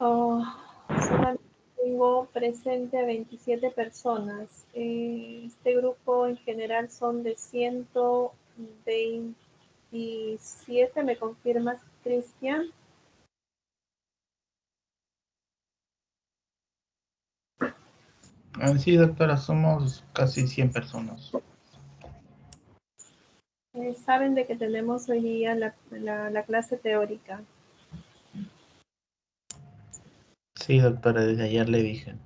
Oh, solamente tengo presente a 27 personas. Este grupo en general son de 127, ¿me confirmas, Cristian? Sí, doctora, somos casi 100 personas. Saben de que tenemos hoy día la clase teórica. Sí, doctora, desde ayer le dije.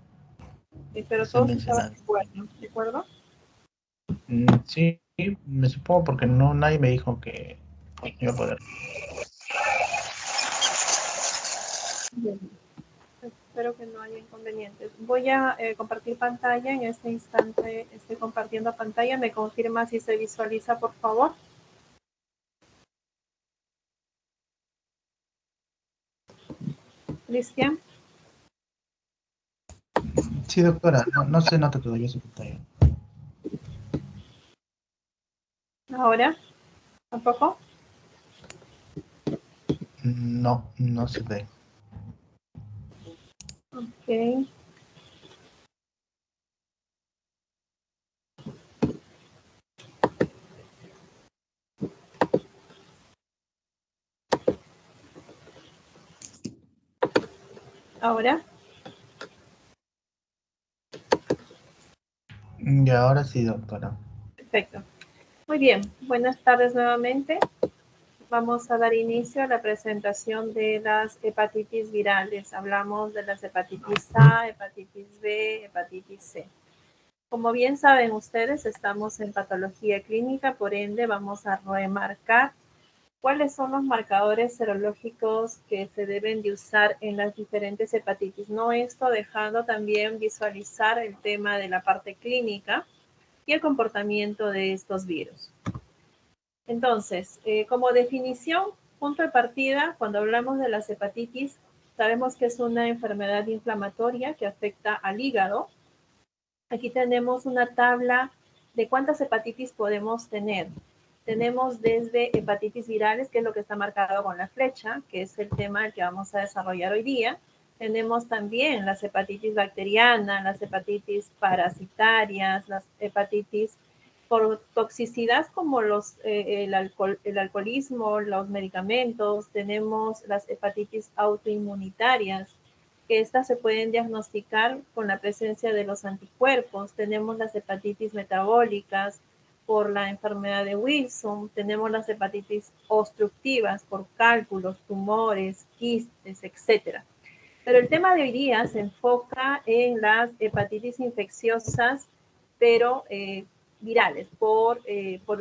Pero Se todos estaban mencionaron. de acuerdo? Sí, me supongo porque no nadie me dijo que iba a poder. Bien. Espero que no haya inconvenientes. Voy a compartir pantalla. En este instante estoy compartiendo pantalla. ¿Me confirma si se visualiza, por favor? Cristian. Sí, doctora, no se nota todavía su pantalla. Ahora, ¿tampoco? No se ve. Ok. Ahora. Y ahora sí, doctora. Perfecto. Muy bien. Buenas tardes nuevamente. Vamos a dar inicio a la presentación de las hepatitis virales. Hablamos de las hepatitis A, hepatitis B, hepatitis C. Como bien saben ustedes, estamos en patología clínica, por ende vamos a remarcar cuáles son los marcadores serológicos que se deben de usar en las diferentes hepatitis. No esto dejando también visualizar el tema de la parte clínica y el comportamiento de estos virus. Entonces, como definición, punto de partida, cuando hablamos de las hepatitis, sabemos que es una enfermedad inflamatoria que afecta al hígado. Aquí tenemos una tabla de cuántas hepatitis podemos tener. Tenemos desde hepatitis virales, que es lo que está marcado con la flecha, que es el tema que vamos a desarrollar hoy día. Tenemos también las hepatitis bacterianas, las hepatitis parasitarias, las hepatitis por toxicidad como el alcoholismo, los medicamentos. Tenemos las hepatitis autoinmunitarias, que estas se pueden diagnosticar con la presencia de los anticuerpos. Tenemos las hepatitis metabólicas por la enfermedad de Wilson, tenemos las hepatitis obstructivas por cálculos, tumores, quistes, etc. Pero el tema de hoy día se enfoca en las hepatitis infecciosas, pero virales, por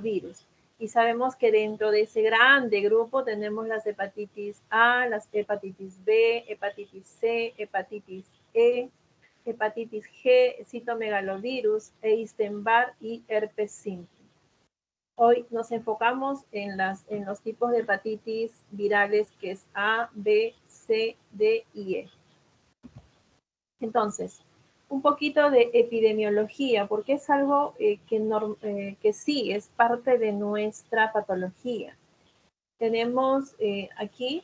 virus. Y sabemos que dentro de ese grande grupo tenemos las hepatitis A, las hepatitis B, hepatitis C, hepatitis E, hepatitis G, citomegalovirus, Epstein-Barr y herpes simple. Hoy nos enfocamos en los tipos de hepatitis virales que es A, B, C, D y E. Entonces, un poquito de epidemiología, porque es algo que sí es parte de nuestra patología. Tenemos aquí,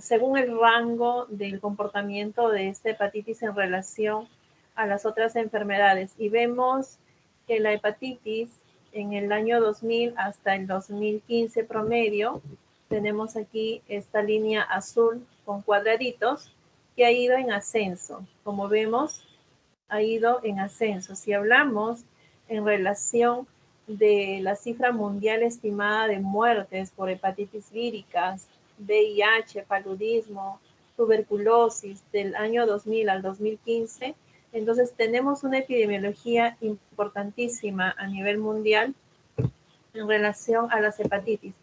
según el rango del comportamiento de esta hepatitis en relación a las otras enfermedades, y vemos que la hepatitis en el año 2000 hasta el 2015 promedio, tenemos aquí esta línea azul con cuadraditos, que ha ido en ascenso. Como vemos, ha ido en ascenso. Si hablamos en relación de la cifra mundial estimada de muertes por hepatitis víricas, VIH, paludismo, tuberculosis del año 2000 al 2015, entonces tenemos una epidemiología importantísima a nivel mundial en relación a las hepatitis.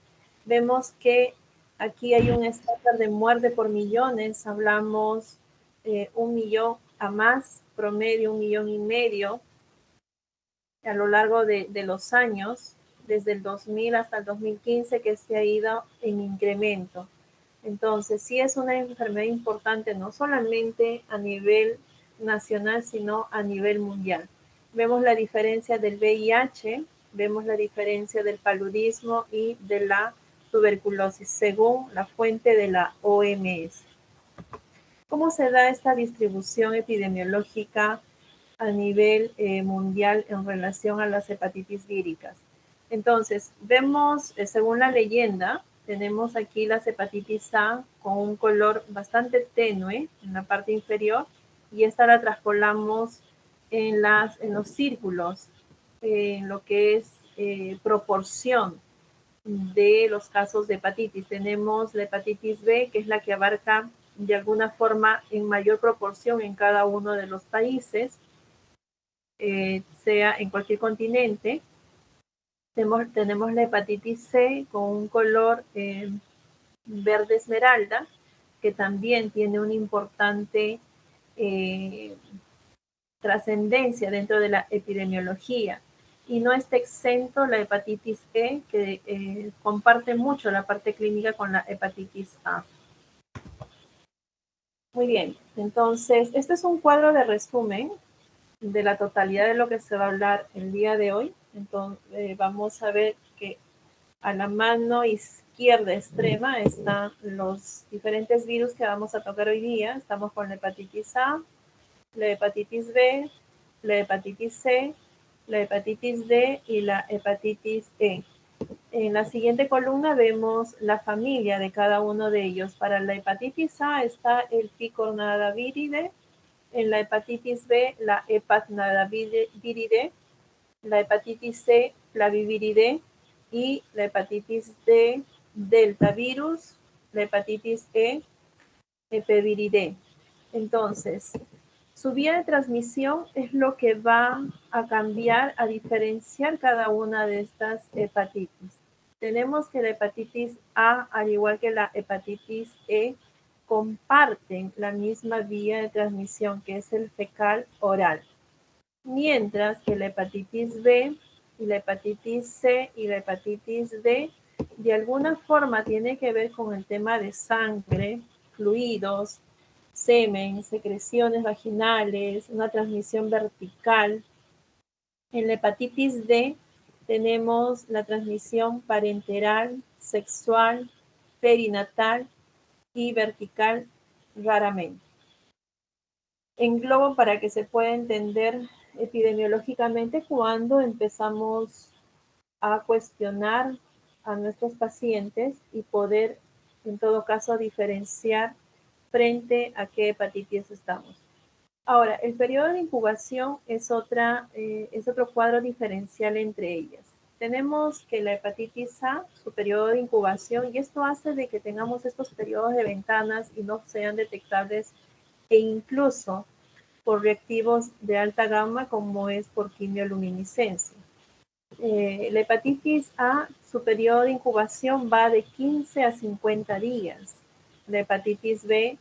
Vemos que aquí hay un estándar de muerte por millones, hablamos 1 millón a más, promedio 1,5 millones a lo largo de los años, desde el 2000 hasta el 2015, que se ha ido en incremento. Entonces, sí es una enfermedad importante, no solamente a nivel nacional, sino a nivel mundial. Vemos la diferencia del VIH, vemos la diferencia del paludismo y de la tuberculosis, según la fuente de la OMS. ¿Cómo se da esta distribución epidemiológica a nivel mundial en relación a las hepatitis víricas? Entonces, vemos, según la leyenda, tenemos aquí las hepatitis A con un color bastante tenue en la parte inferior, y esta la traspolamos en los círculos, en lo que es proporción de los casos de hepatitis. Tenemos la hepatitis B, que es la que abarca de alguna forma en mayor proporción en cada uno de los países, sea en cualquier continente. Tenemos la hepatitis C con un color verde esmeralda, que también tiene una importante trascendencia dentro de la epidemiología. Y no está exento la hepatitis E, que comparte mucho la parte clínica con la hepatitis A. Muy bien, entonces este es un cuadro de resumen de la totalidad de lo que se va a hablar el día de hoy. Entonces vamos a ver que a la mano izquierda extrema están los diferentes virus que vamos a tocar hoy día. Estamos con la hepatitis A, la hepatitis B, la hepatitis C, la hepatitis D y la hepatitis E. En la siguiente columna vemos la familia de cada uno de ellos. Para la hepatitis A está el picornadaviridae, en la hepatitis B la hepatnadaviridae, la hepatitis C flaviviridae y la hepatitis D delta virus, la hepatitis E epeviridae. Entonces, su vía de transmisión es lo que va a cambiar, a diferenciar cada una de estas hepatitis. Tenemos que la hepatitis A, al igual que la hepatitis E, comparten la misma vía de transmisión, que es el fecal oral. Mientras que la hepatitis B y la hepatitis C y la hepatitis D de alguna forma tiene que ver con el tema de sangre, fluidos, semen, secreciones vaginales, una transmisión vertical. En la hepatitis D tenemos la transmisión parenteral, sexual, perinatal y vertical raramente. Englobo para que se pueda entender epidemiológicamente cuando empezamos a cuestionar a nuestros pacientes y poder, en todo caso, diferenciar frente a qué hepatitis estamos. Ahora, el periodo de incubación es otro cuadro diferencial entre ellas. Tenemos que la hepatitis A, su periodo de incubación, y esto hace de que tengamos estos periodos de ventanas y no sean detectables, e incluso por reactivos de alta gama como es por quimioluminiscencia. La hepatitis A, su periodo de incubación va de 15 a 50 días. La hepatitis B,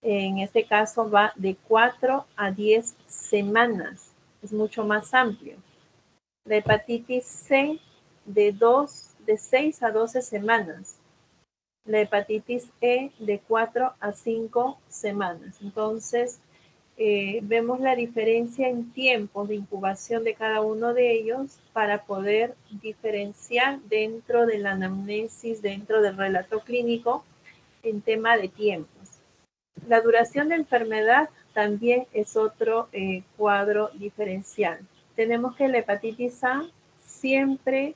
en este caso, va de 4 a 10 semanas. Es mucho más amplio. La hepatitis C, de 6 a 12 semanas. La hepatitis E, de 4 a 5 semanas. Entonces, vemos la diferencia en tiempos de incubación de cada uno de ellos para poder diferenciar dentro de la anamnesis, dentro del relato clínico, en tema de tiempos. La duración de enfermedad también es otro cuadro diferencial. Tenemos que la hepatitis A siempre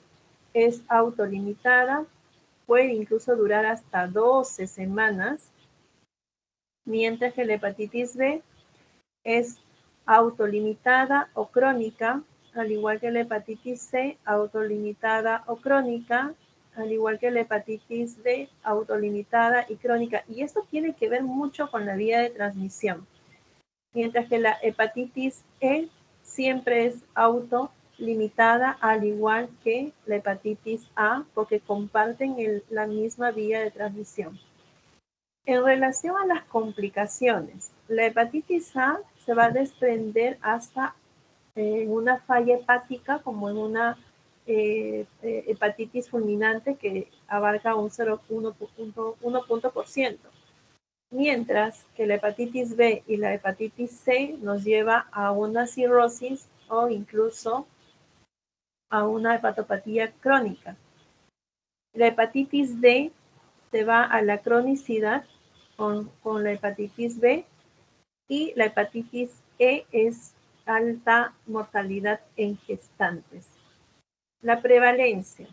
es autolimitada, puede incluso durar hasta 12 semanas, mientras que la hepatitis B es autolimitada o crónica, al igual que la hepatitis C, autolimitada o crónica, al igual que la hepatitis D, autolimitada y crónica. Y esto tiene que ver mucho con la vía de transmisión. Mientras que la hepatitis E siempre es autolimitada, al igual que la hepatitis A, porque comparten la misma vía de transmisión. En relación a las complicaciones, la hepatitis A se va a desprender hasta en una falla hepática, como en una hepatitis fulminante que abarca un 0,1%, mientras que la hepatitis B y la hepatitis C nos lleva a una cirrosis o incluso a una hepatopatía crónica. La hepatitis D se va a la cronicidad con la hepatitis B, y la hepatitis E es alta mortalidad en gestantes. La prevalencia.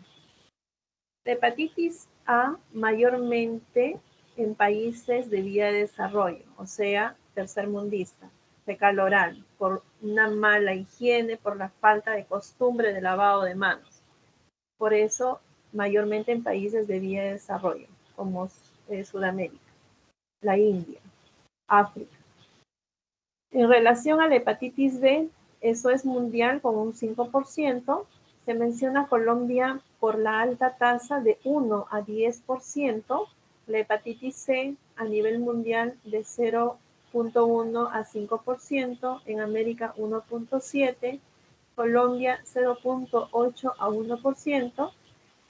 La hepatitis A mayormente en países de vía de desarrollo, o sea, tercermundista, fecal oral, por una mala higiene, por la falta de costumbre de lavado de manos. Por eso, mayormente en países de vía de desarrollo, como Sudamérica, la India, África. En relación a la hepatitis B, eso es mundial con un 5%. Se menciona Colombia por la alta tasa de 1 a 10%. La hepatitis C a nivel mundial de 0.1 a 5%. En América 1.7%. Colombia 0.8 a 1%.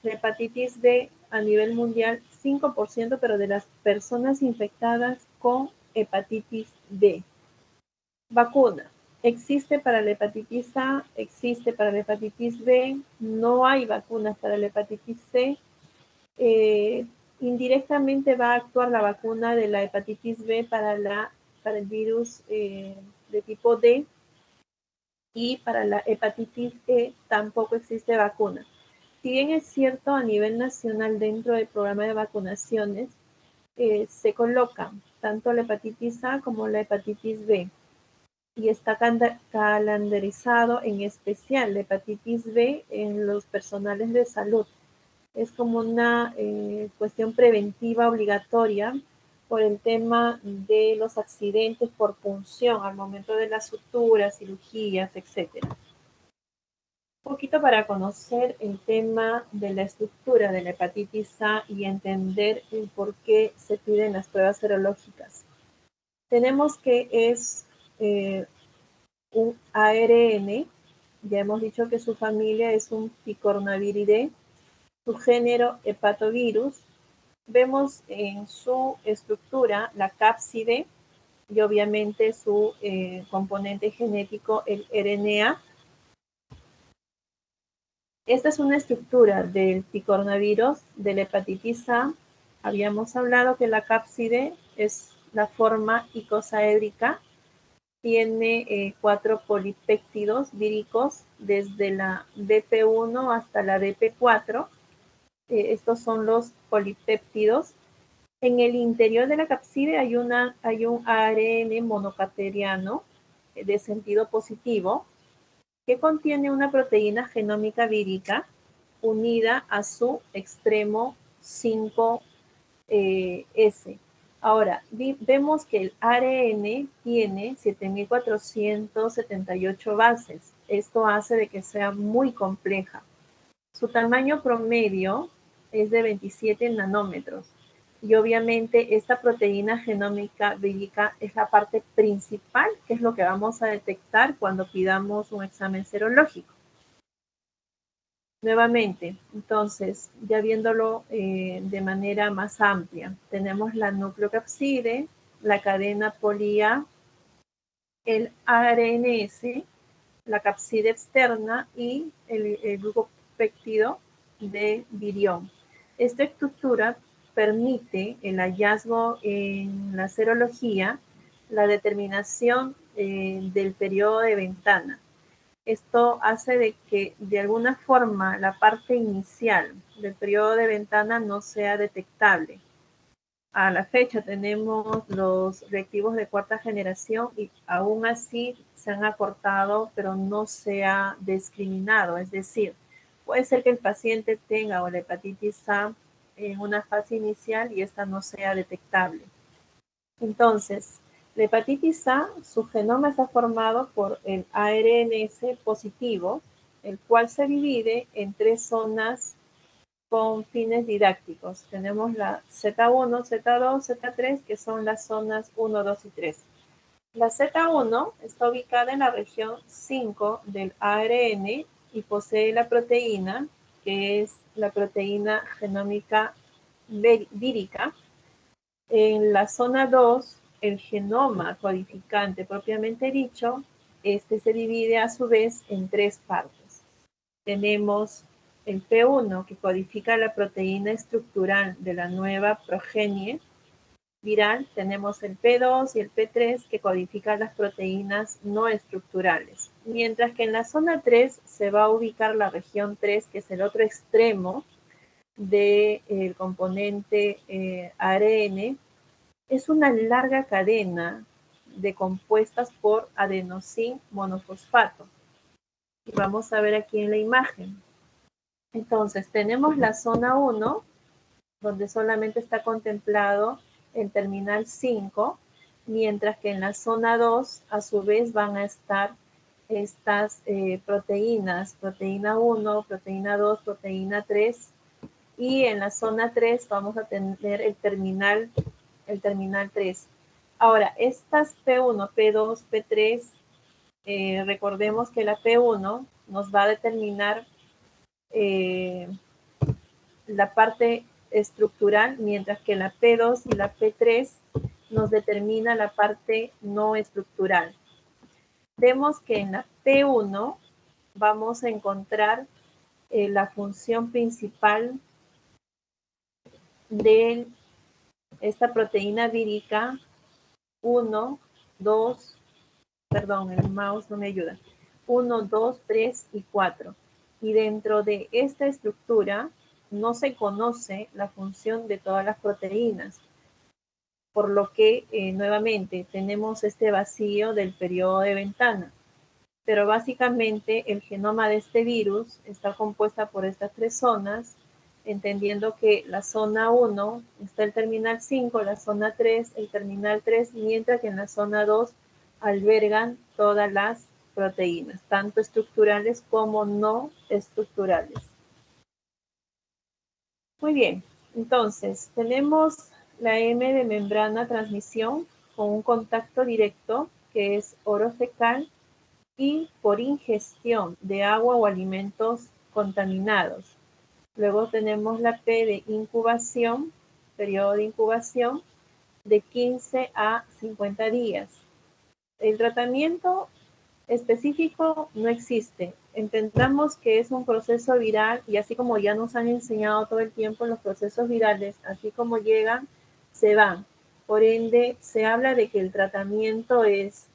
La hepatitis B a nivel mundial 5%, pero de las personas infectadas con hepatitis B. Vacuna. Existe para la hepatitis A, existe para la hepatitis B, no hay vacunas para la hepatitis C. Indirectamente va a actuar la vacuna de la hepatitis B para el virus de tipo D, y para la hepatitis E tampoco existe vacuna. Si bien es cierto, a nivel nacional dentro del programa de vacunaciones se colocan tanto la hepatitis A como la hepatitis B, y está calendarizado en especial la hepatitis B en los personales de salud. Es como una cuestión preventiva obligatoria por el tema de los accidentes por punción al momento de las suturas, cirugías, etc. Un poquito para conocer el tema de la estructura de la hepatitis A y entender el por qué se piden las pruebas serológicas. Tenemos que es un ARN, ya hemos dicho que su familia es un Picornaviridae, su género hepatovirus. Vemos en su estructura la cápside y obviamente su componente genético, el RNA. Esta es una estructura del picornavirus de la hepatitis A. Habíamos hablado que la cápside es la forma icosaédrica. Tiene 4 polipéptidos víricos desde la BP1 hasta la BP4. Estos son los polipéptidos. En el interior de la cápside hay un ARN monocateriano de sentido positivo que contiene una proteína genómica vírica unida a su extremo 5S. Ahora, vemos que el ARN tiene 7.478 bases. Esto hace de que sea muy compleja. Su tamaño promedio es de 27 nanómetros. Y obviamente esta proteína genómica vírica es la parte principal, que es lo que vamos a detectar cuando pidamos un examen serológico. Nuevamente, entonces, ya viéndolo de manera más amplia, tenemos la nucleocapside, la cadena poli-A, el ARNS, la capside externa y el glucopéptido de virión. Esta estructura permite el hallazgo en la serología, la determinación del periodo de ventana. Esto hace de que de alguna forma la parte inicial del periodo de ventana no sea detectable. A la fecha tenemos los reactivos de cuarta generación y aún así se han acortado, pero no se ha discriminado. Es decir, puede ser que el paciente tenga la hepatitis A en una fase inicial y esta no sea detectable. Entonces, la hepatitis A, su genoma está formado por el ARNS positivo, el cual se divide en 3 zonas con fines didácticos. Tenemos la Z1, Z2, Z3, que son las zonas 1, 2 y 3. La Z1 está ubicada en la región 5 del ARN y posee la proteína, que es la proteína genómica vírica. En la zona 2, el genoma codificante propiamente dicho, este se divide a su vez en 3 partes. Tenemos el P1, que codifica la proteína estructural de la nueva progenie. viral tenemos el P2 y el P3 que codifican las proteínas no estructurales, mientras que en la zona 3 se va a ubicar la región 3, que es el otro extremo del componente ARN. Es una larga cadena de compuestas por adenosín monofosfato. Y vamos a ver aquí en la imagen. Entonces, tenemos la zona 1, donde solamente está contemplado el terminal 5, mientras que en la zona 2, a su vez, van a estar estas proteínas, proteína 1, proteína 2, proteína 3, y en la zona 3 vamos a tener el terminal 3. Ahora, estas P1, P2, P3, recordemos que la P1 nos va a determinar la parte estructural, mientras que la P2 y la P3 nos determina la parte no estructural. Vemos que en la P1 vamos a encontrar la función principal de esta proteína vírica 1, 2, perdón, el mouse no me ayuda, 1, 2, 3 y 4. Y dentro de esta estructura no se conoce la función de todas las proteínas, por lo que nuevamente tenemos este vacío del periodo de ventana. Pero básicamente el genoma de este virus está compuesta por estas tres zonas, entendiendo que la zona 1 está el terminal 5, la zona 3, el terminal 3, mientras que en la zona 2 albergan todas las proteínas, tanto estructurales como no estructurales. Muy bien, entonces tenemos la M de membrana transmisión con un contacto directo que es oro fecal y por ingestión de agua o alimentos contaminados. Luego tenemos la P de incubación, periodo de incubación de 15 a 50 días. El tratamiento específico no existe. Entendamos que es un proceso viral y así como ya nos han enseñado todo el tiempo, los procesos virales, así como llegan, se van. Por ende, se habla de que el tratamiento es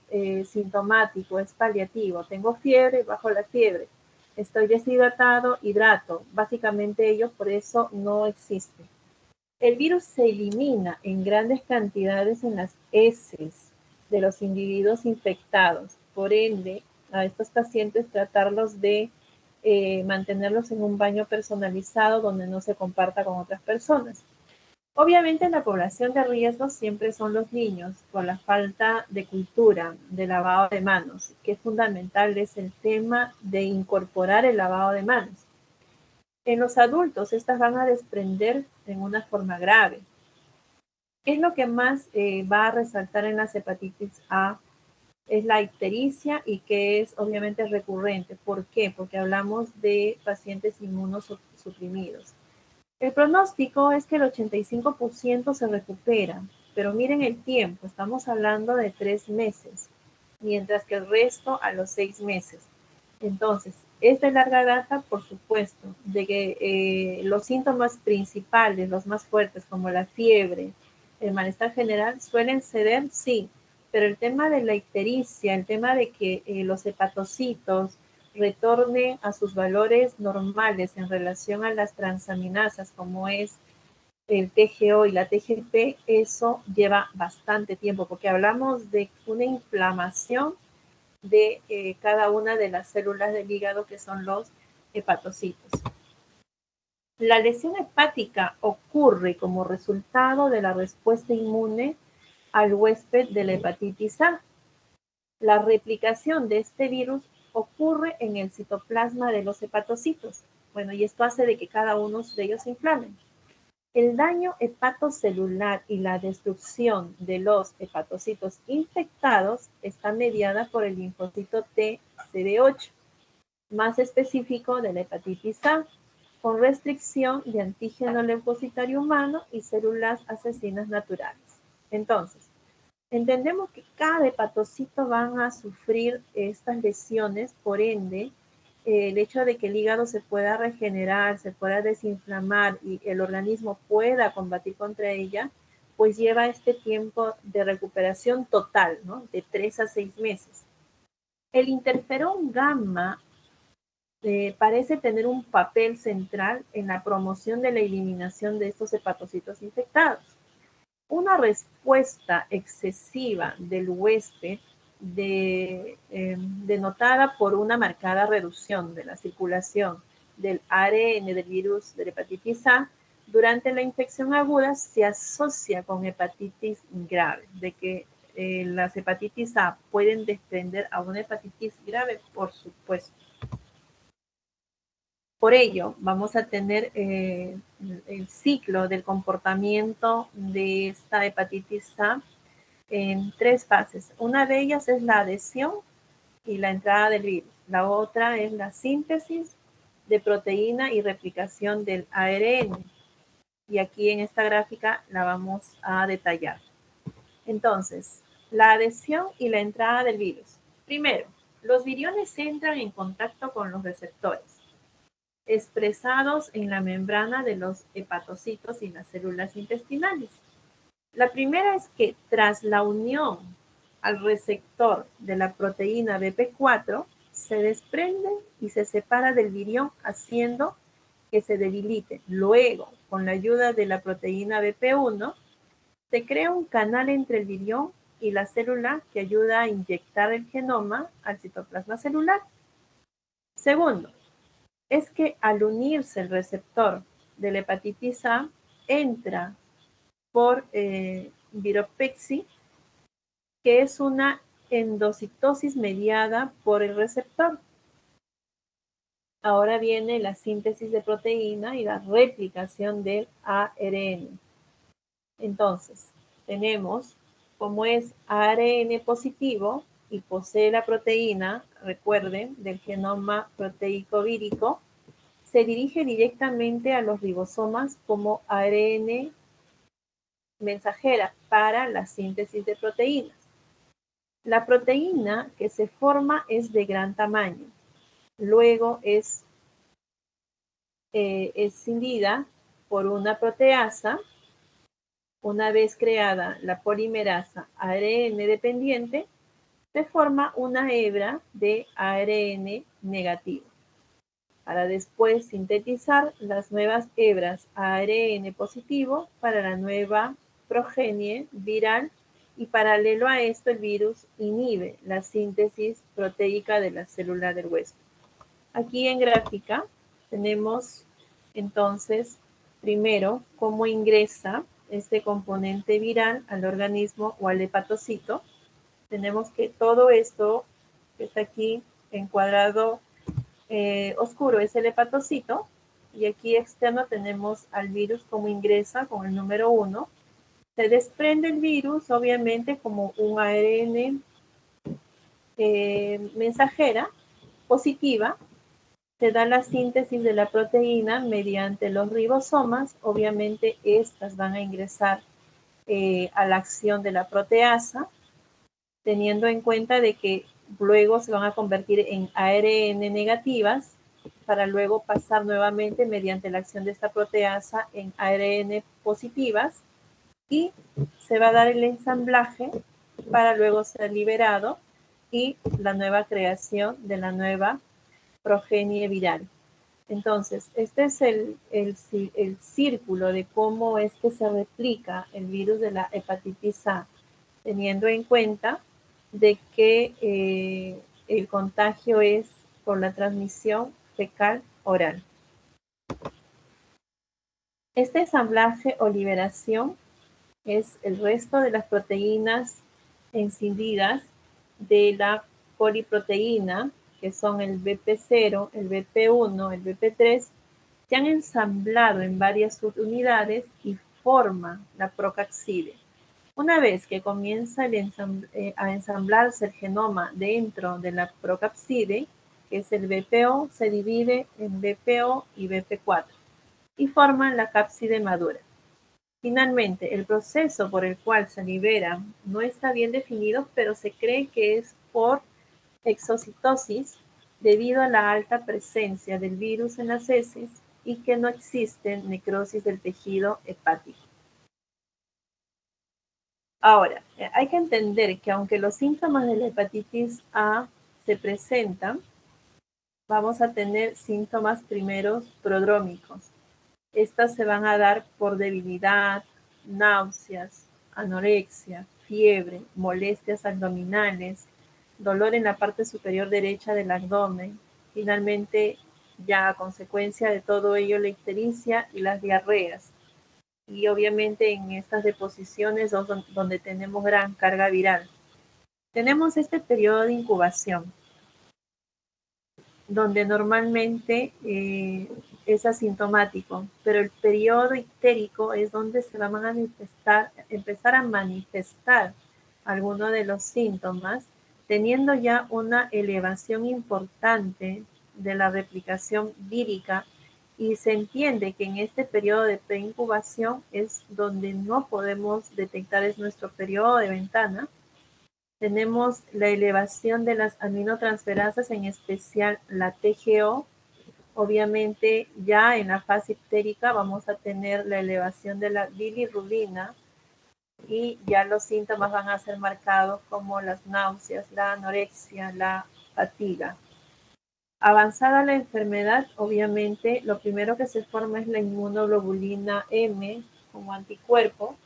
sintomático, es paliativo. Tengo fiebre, bajo la fiebre. Estoy deshidratado, hidrato. Básicamente ellos por eso no existen. El virus se elimina en grandes cantidades en las heces de los individuos infectados. Por ende, a estos pacientes tratarlos de mantenerlos en un baño personalizado donde no se comparta con otras personas. Obviamente la población de riesgo siempre son los niños por la falta de cultura de lavado de manos, que fundamental es el tema de incorporar el lavado de manos. En los adultos, estas van a desprender en una forma grave. ¿Qué es lo que más va a resaltar en las hepatitis A? Es la ictericia y que es obviamente recurrente. ¿Por qué? Porque hablamos de pacientes inmunosuprimidos. El pronóstico es que el 85% se recupera, pero miren el tiempo, estamos hablando de 3 meses, mientras que el resto a los 6 meses. Entonces, es de larga data, por supuesto, de que los síntomas principales, los más fuertes, como la fiebre, el malestar general, suelen ceder, sí, pero el tema de la ictericia, el tema de que los hepatocitos retornen a sus valores normales en relación a las transaminasas, como es el TGO y la TGP, eso lleva bastante tiempo, porque hablamos de una inflamación de cada una de las células del hígado que son los hepatocitos. La lesión hepática ocurre como resultado de la respuesta inmune al huésped de la hepatitis A. La replicación de este virus ocurre en el citoplasma de los hepatocitos. Bueno, y esto hace de que cada uno de ellos se inflamen. El daño hepatocelular y la destrucción de los hepatocitos infectados está mediada por el linfocito T CD8, más específico de la hepatitis A, con restricción de antígeno leucocitario humano y células asesinas naturales. Entonces, entendemos que cada hepatocito van a sufrir estas lesiones, por ende, el hecho de que el hígado se pueda regenerar, se pueda desinflamar y el organismo pueda combatir contra ella, pues lleva este tiempo de recuperación total, ¿no? De 3 a 6 meses. El interferón gamma parece tener un papel central en la promoción de la eliminación de estos hepatocitos infectados. Una respuesta excesiva del huésped denotada por una marcada reducción de la circulación del ARN del virus de la hepatitis A durante la infección aguda se asocia con hepatitis grave, de que las hepatitis A pueden desprender a una hepatitis grave, por supuesto. Por ello, vamos a tener el ciclo del comportamiento de esta hepatitis A en 3 fases. Una de ellas es la adhesión y la entrada del virus. La otra es la síntesis de proteína y replicación del ARN. Y aquí en esta gráfica la vamos a detallar. Entonces, la adhesión y la entrada del virus. Primero, los viriones entran en contacto con los receptores expresados en la membrana de los hepatocitos y las células intestinales. La primera es que tras la unión al receptor de la proteína BP4, se desprende y se separa del virión haciendo que se debilite. Luego, con la ayuda de la proteína BP1, se crea un canal entre el virión y la célula que ayuda a inyectar el genoma al citoplasma celular. Segundo, es que al unirse el receptor de la hepatitis A, entra por viropexi, que es una endocitosis mediada por el receptor. Ahora viene la síntesis de proteína y la replicación del ARN. Entonces, tenemos como es ARN positivo y posee la proteína, recuerden, del genoma proteico vírico, se dirige directamente a los ribosomas como ARN mensajera para la síntesis de proteínas. La proteína que se forma es de gran tamaño. Luego es escindida por una proteasa. Una vez creada la polimerasa ARN dependiente, se forma una hebra de ARN negativo, para después sintetizar las nuevas hebras ARN positivo para la nueva progenie viral, y paralelo a esto el virus inhibe la síntesis proteica de la célula del huésped. Aquí en gráfica tenemos entonces primero cómo ingresa este componente viral al organismo o al hepatocito. Tenemos que todo esto que está aquí encuadrado oscuro es el hepatocito, y aquí externo tenemos al virus como ingresa con el número 1. Se desprende el virus, obviamente, como un ARN mensajera positiva. Se da la síntesis de la proteína mediante los ribosomas. Obviamente, estas van a ingresar a la acción de la proteasa, teniendo en cuenta de que luego se van a convertir en ARN negativas para luego pasar nuevamente mediante la acción de esta proteasa en ARN positivas, y se va a dar el ensamblaje para luego ser liberado y la nueva creación de la nueva progenie viral. Entonces, este es el círculo de cómo es que se replica el virus de la hepatitis A, teniendo en cuenta de que el contagio es por la transmisión fecal oral. Este ensamblaje o liberación es el resto de las proteínas escindidas de la poliproteína, que son el BP0, el BP1, el BP3, se han ensamblado en varias subunidades y forman la procapside. Una vez que comienza a ensamblarse el genoma dentro de la procapside, que es el BPO, se divide en BPO y BP4 y forman la cápside madura. Finalmente, el proceso por el cual se libera no está bien definido, pero se cree que es por exocitosis debido a la alta presencia del virus en las heces y que no existe necrosis del tejido hepático. Ahora, hay que entender que aunque los síntomas de la hepatitis A se presentan, vamos a tener síntomas primeros prodrómicos. Estas se van a dar por debilidad, náuseas, anorexia, fiebre, molestias abdominales, dolor en la parte superior derecha del abdomen. Finalmente, ya a consecuencia de todo ello, la ictericia y las diarreas. Y obviamente en estas deposiciones donde tenemos gran carga viral. Tenemos este periodo de incubación, donde normalmente es asintomático, pero el periodo ictérico es donde se va a empezar a manifestar algunos de los síntomas, teniendo ya una elevación importante de la replicación vírica, y se entiende que en este periodo de preincubación es donde no podemos detectar, es nuestro periodo de ventana. Tenemos la elevación de las aminotransferasas, en especial la TGO. Obviamente ya en la fase ictérica vamos a tener la elevación de la bilirrubina, y ya los síntomas van a ser marcados como las náuseas, la anorexia, la fatiga. Avanzada la enfermedad, obviamente lo primero que se forma es la inmunoglobulina M como anticuerpo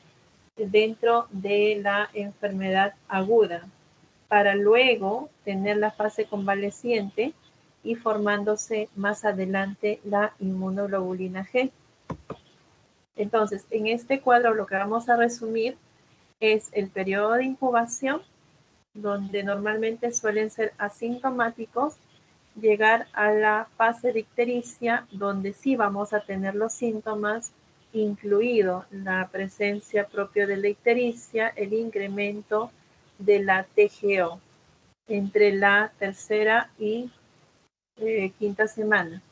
dentro de la enfermedad aguda, para luego tener la fase convaleciente y formándose más adelante la inmunoglobulina G. Entonces, en este cuadro lo que vamos a resumir es el periodo de incubación, donde normalmente suelen ser asintomáticos, llegar a la fase de ictericia, donde sí vamos a tener los síntomas, incluido la presencia propia de la ictericia, el incremento de la TGO entre la tercera y quinta semana.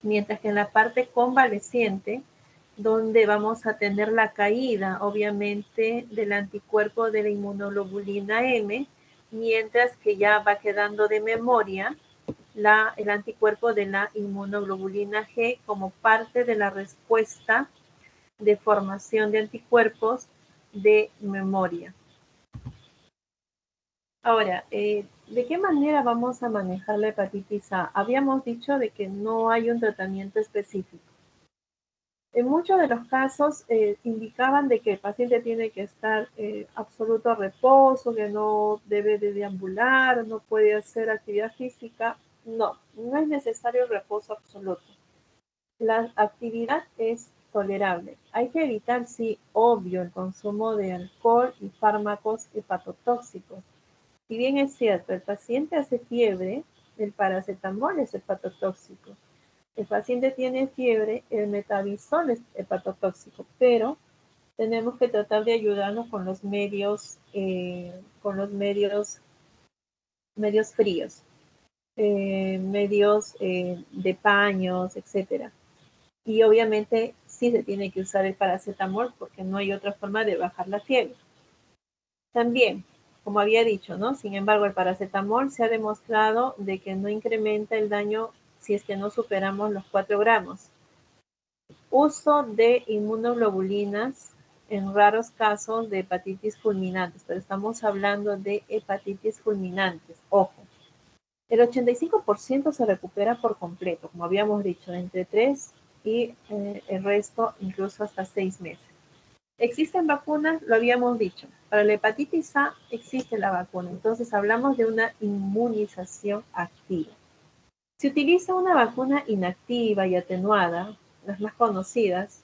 Mientras que en la parte convaleciente, donde vamos a tener la caída, obviamente, del anticuerpo de la inmunoglobulina M, mientras que ya va quedando de memoria el anticuerpo de la inmunoglobulina G como parte de la respuesta de formación de anticuerpos de memoria. Ahora, ¿de qué manera vamos a manejar la hepatitis A? Habíamos dicho de que no hay un tratamiento específico. En muchos de los casos indicaban de que el paciente tiene que estar absoluto reposo, que no debe de deambular, no puede hacer actividad física. No, no es necesario el reposo absoluto. La actividad es tolerable. Hay que evitar, sí, obvio, el consumo de alcohol y fármacos hepatotóxicos. Si bien es cierto, el paciente hace fiebre, el paracetamol es hepatotóxico. El paciente tiene fiebre, el metabizol es hepatotóxico, pero tenemos que tratar de ayudarnos con los medios fríos, medios de paños, etcétera. Y obviamente sí se tiene que usar el paracetamol porque no hay otra forma de bajar la fiebre. También, como había dicho, ¿no? Sin embargo, el paracetamol se ha demostrado de que no incrementa el daño si es que no superamos los 4 gramos. Uso de inmunoglobulinas en raros casos de hepatitis fulminantes, pero estamos hablando de hepatitis fulminantes. Ojo, el 85% se recupera por completo, como habíamos dicho, entre 3 y el resto incluso hasta 6 meses. ¿Existen vacunas? Lo habíamos dicho. Para la hepatitis A existe la vacuna. Entonces hablamos de una inmunización activa. Se utiliza una vacuna inactiva y atenuada, las más conocidas,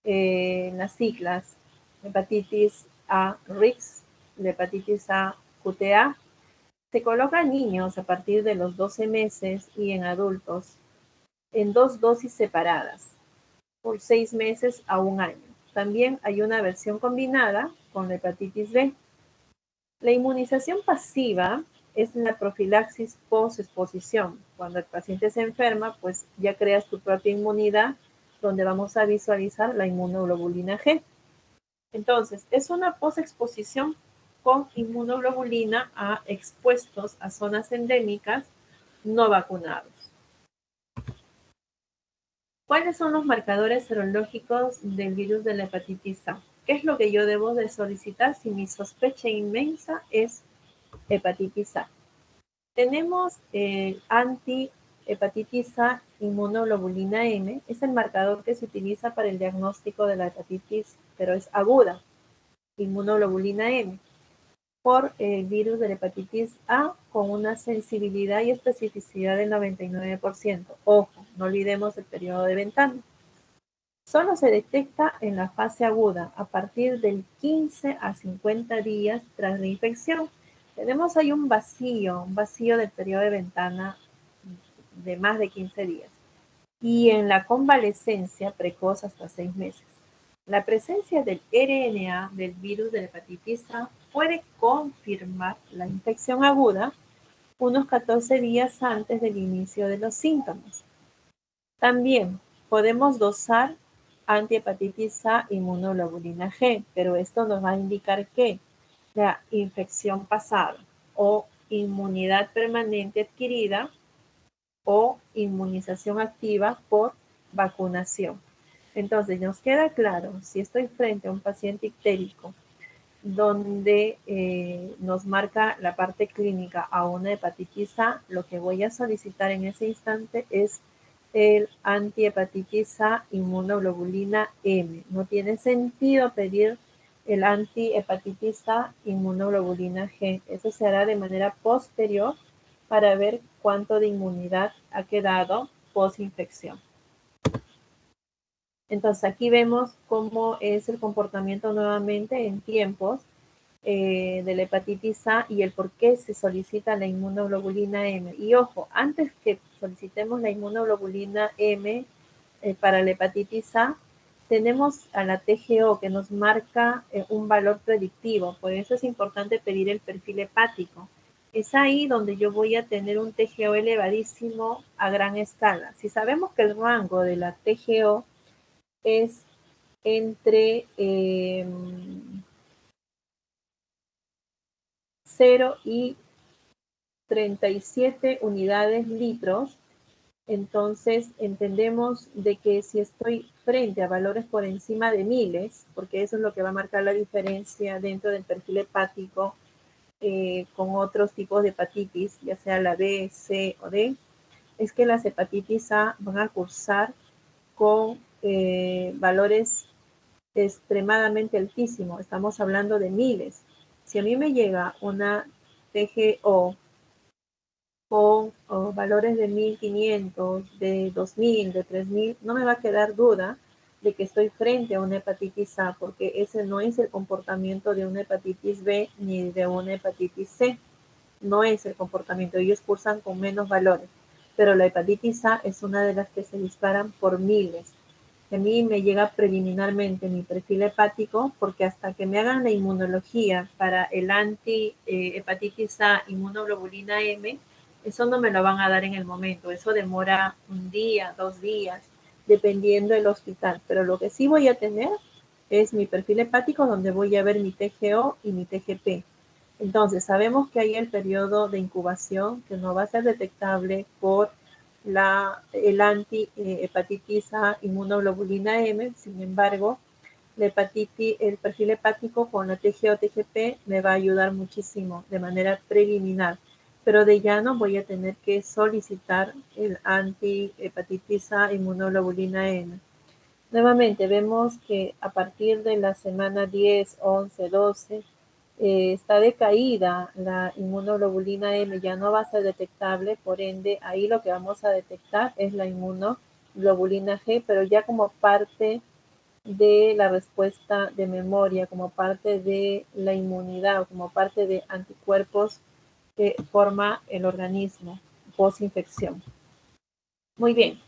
las siglas hepatitis A RIX, la hepatitis A QTA. Se coloca en niños a partir de los 12 meses y en adultos en 2 dosis separadas, por 6 meses a 1 año. También hay una versión combinada con la hepatitis B. La inmunización pasiva es la profilaxis post-exposición. Cuando el paciente se enferma, pues ya creas tu propia inmunidad, donde vamos a visualizar la inmunoglobulina G. Entonces, es una post-exposición con inmunoglobulina a expuestos a zonas endémicas no vacunados. ¿Cuáles son los marcadores serológicos del virus de la hepatitis A? ¿Qué es lo que yo debo de solicitar si mi sospecha inmensa es hepatitis A? Tenemos el anti-hepatitis A inmunoglobulina M, es el marcador que se utiliza para el diagnóstico de la hepatitis, pero es aguda, inmunoglobulina M, por el virus de la hepatitis A con una sensibilidad y especificidad del 99%. Ojo, no olvidemos el periodo de ventana. Solo se detecta en la fase aguda a partir del 15 a 50 días tras la infección. Tenemos ahí un vacío del periodo de ventana de más de 15 días. Y en la convalescencia precoz hasta 6 meses. La presencia del RNA del virus de la hepatitis A puede confirmar la infección aguda unos 14 días antes del inicio de los síntomas. También podemos dosar antihepatitis A inmunoglobulina G, pero esto nos va a indicar que la infección pasada o inmunidad permanente adquirida o inmunización activa por vacunación. Entonces, nos queda claro, si estoy frente a un paciente ictérico donde nos marca la parte clínica a una hepatitis A, lo que voy a solicitar en ese instante es el antihepatitis A inmunoglobulina M. No tiene sentido pedir el antihepatitis A inmunoglobulina G. Eso se hará de manera posterior para ver cuánto de inmunidad ha quedado post-infección. Entonces aquí vemos cómo es el comportamiento nuevamente en tiempos de la hepatitis A y el por qué se solicita la inmunoglobulina M. Y ojo, antes que solicitemos la inmunoglobulina M para la hepatitis A, tenemos a la TGO que nos marca un valor predictivo. Por eso es importante pedir el perfil hepático. Es ahí donde yo voy a tener un TGO elevadísimo a gran escala. Si sabemos que el rango de la TGO es entre 0 y 37 unidades litros, entonces entendemos de que si estoy frente a valores por encima de miles, porque eso es lo que va a marcar la diferencia dentro del perfil hepático con otros tipos de hepatitis, ya sea la B, C o D, es que las hepatitis A van a cursar con valores extremadamente altísimos. Estamos hablando de miles. Si a mí me llega una TGO con valores de 1500, de 2000, de 3000, no me va a quedar duda de que estoy frente a una hepatitis A, porque ese no es el comportamiento de una hepatitis B ni de una hepatitis C. No es el comportamiento. Ellos cursan con menos valores. Pero la hepatitis A es una de las que se disparan por miles. A mí me llega preliminarmente mi perfil hepático, porque hasta que me hagan la inmunología para el anti-hepatitis A inmunoglobulina M, eso no me lo van a dar en el momento. Eso demora un día, 2 días, dependiendo del hospital. Pero lo que sí voy a tener es mi perfil hepático, donde voy a ver mi TGO y mi TGP. Entonces, sabemos que hay el periodo de incubación que no va a ser detectable por el anti-hepatitis A inmunoglobulina M. Sin embargo, el perfil hepático con la TGO-TGP me va a ayudar muchísimo de manera preliminar. Pero de llano voy a tener que solicitar el anti-hepatitis A inmunoglobulina M. Nuevamente, vemos que a partir de la semana 10, 11, 12, está decaída la inmunoglobulina M, ya no va a ser detectable, por ende, ahí lo que vamos a detectar es la inmunoglobulina G, pero ya como parte de la respuesta de memoria, como parte de la inmunidad, como parte de anticuerpos que forma el organismo post-infección. Muy bien.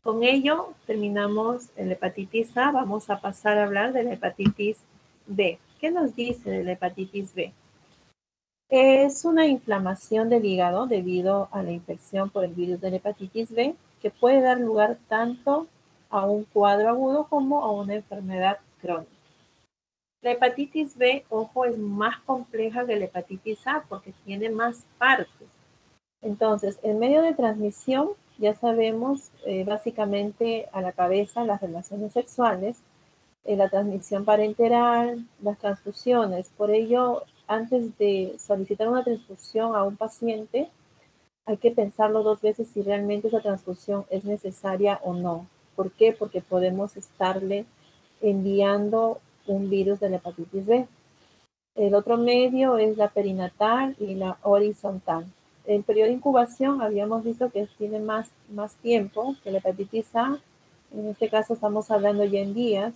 Con ello terminamos la hepatitis A. Vamos a pasar a hablar de la hepatitis B. ¿Qué nos dice de la hepatitis B? Es una inflamación del hígado debido a la infección por el virus de la hepatitis B que puede dar lugar tanto a un cuadro agudo como a una enfermedad crónica. La hepatitis B, ojo, es más compleja que la hepatitis A porque tiene más partes. Entonces, el medio de transmisión, ya sabemos, básicamente a la cabeza, las relaciones sexuales, la transmisión parenteral, las transfusiones. Por ello, antes de solicitar una transfusión a un paciente, hay que pensarlo 2 veces si realmente esa transfusión es necesaria o no. ¿Por qué? Porque podemos estarle enviando un virus de la hepatitis B. El otro medio es la perinatal y la horizontal. El periodo de incubación habíamos visto que tiene más tiempo que la hepatitis A. En este caso estamos hablando ya en días,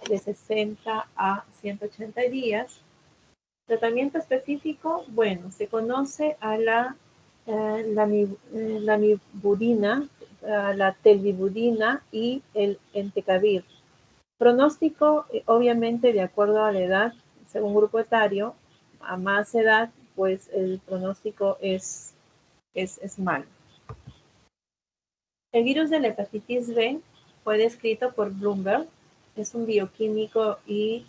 de 60 a 180 días. Tratamiento específico, bueno, se conoce a la lamivudina, la telvibudina y el entecavir. Pronóstico, obviamente, de acuerdo a la edad, según grupo etario, a más edad, pues el pronóstico es malo. El virus de la hepatitis B fue descrito por Bloomberg, es un bioquímico y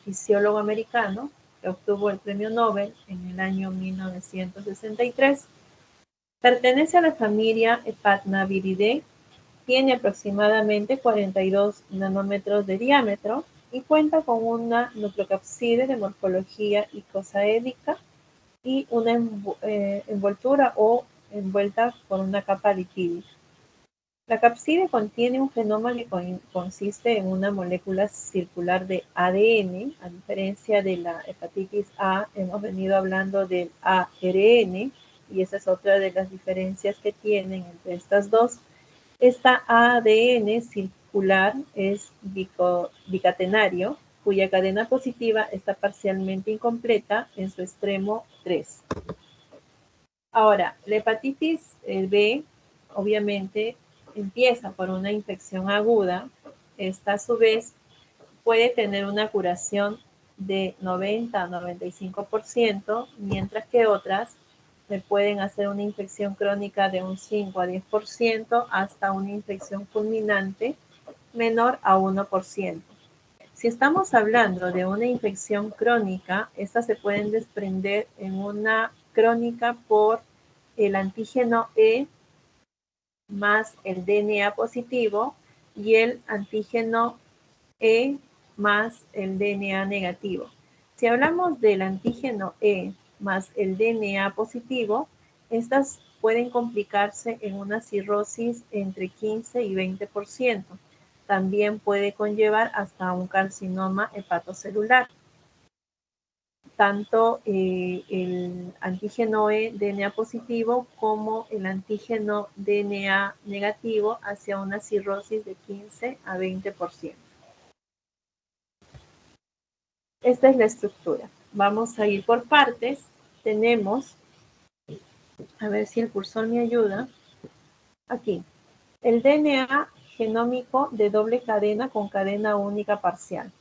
fisiólogo americano que obtuvo el premio Nobel en el año 1963. Pertenece a la familia Hepatnaviridae, tiene aproximadamente 42 nanómetros de diámetro y cuenta con una nucleocapside de morfología icosaédica y una envoltura o envuelta por una capa lipídica. La capside contiene un genoma que consiste en una molécula circular de ADN. A diferencia de la hepatitis A, hemos venido hablando del ARN, y esa es otra de las diferencias que tienen entre estas dos. Esta ADN circular es bicatenario, cuya cadena positiva está parcialmente incompleta en su extremo 3. Ahora, la hepatitis B, obviamente, empieza por una infección aguda. Esta, a su vez, puede tener una curación de 90 a 95%, mientras que otras me pueden hacer una infección crónica de un 5 a 10% hasta una infección fulminante menor a 1%. Si estamos hablando de una infección crónica, estas se pueden desprender en una crónica por el antígeno E más el DNA positivo y el antígeno E más el DNA negativo. Si hablamos del antígeno E más el DNA positivo, estas pueden complicarse en una cirrosis entre 15 y 20%. También puede conllevar hasta un carcinoma hepatocelular. Tanto el antígeno E DNA positivo como el antígeno DNA negativo hacia una cirrosis de 15 a 20%. Esta es la estructura. Vamos a ir por partes. Tenemos, a ver si el cursor me ayuda, aquí, el DNA genómico de doble cadena con cadena única parcial,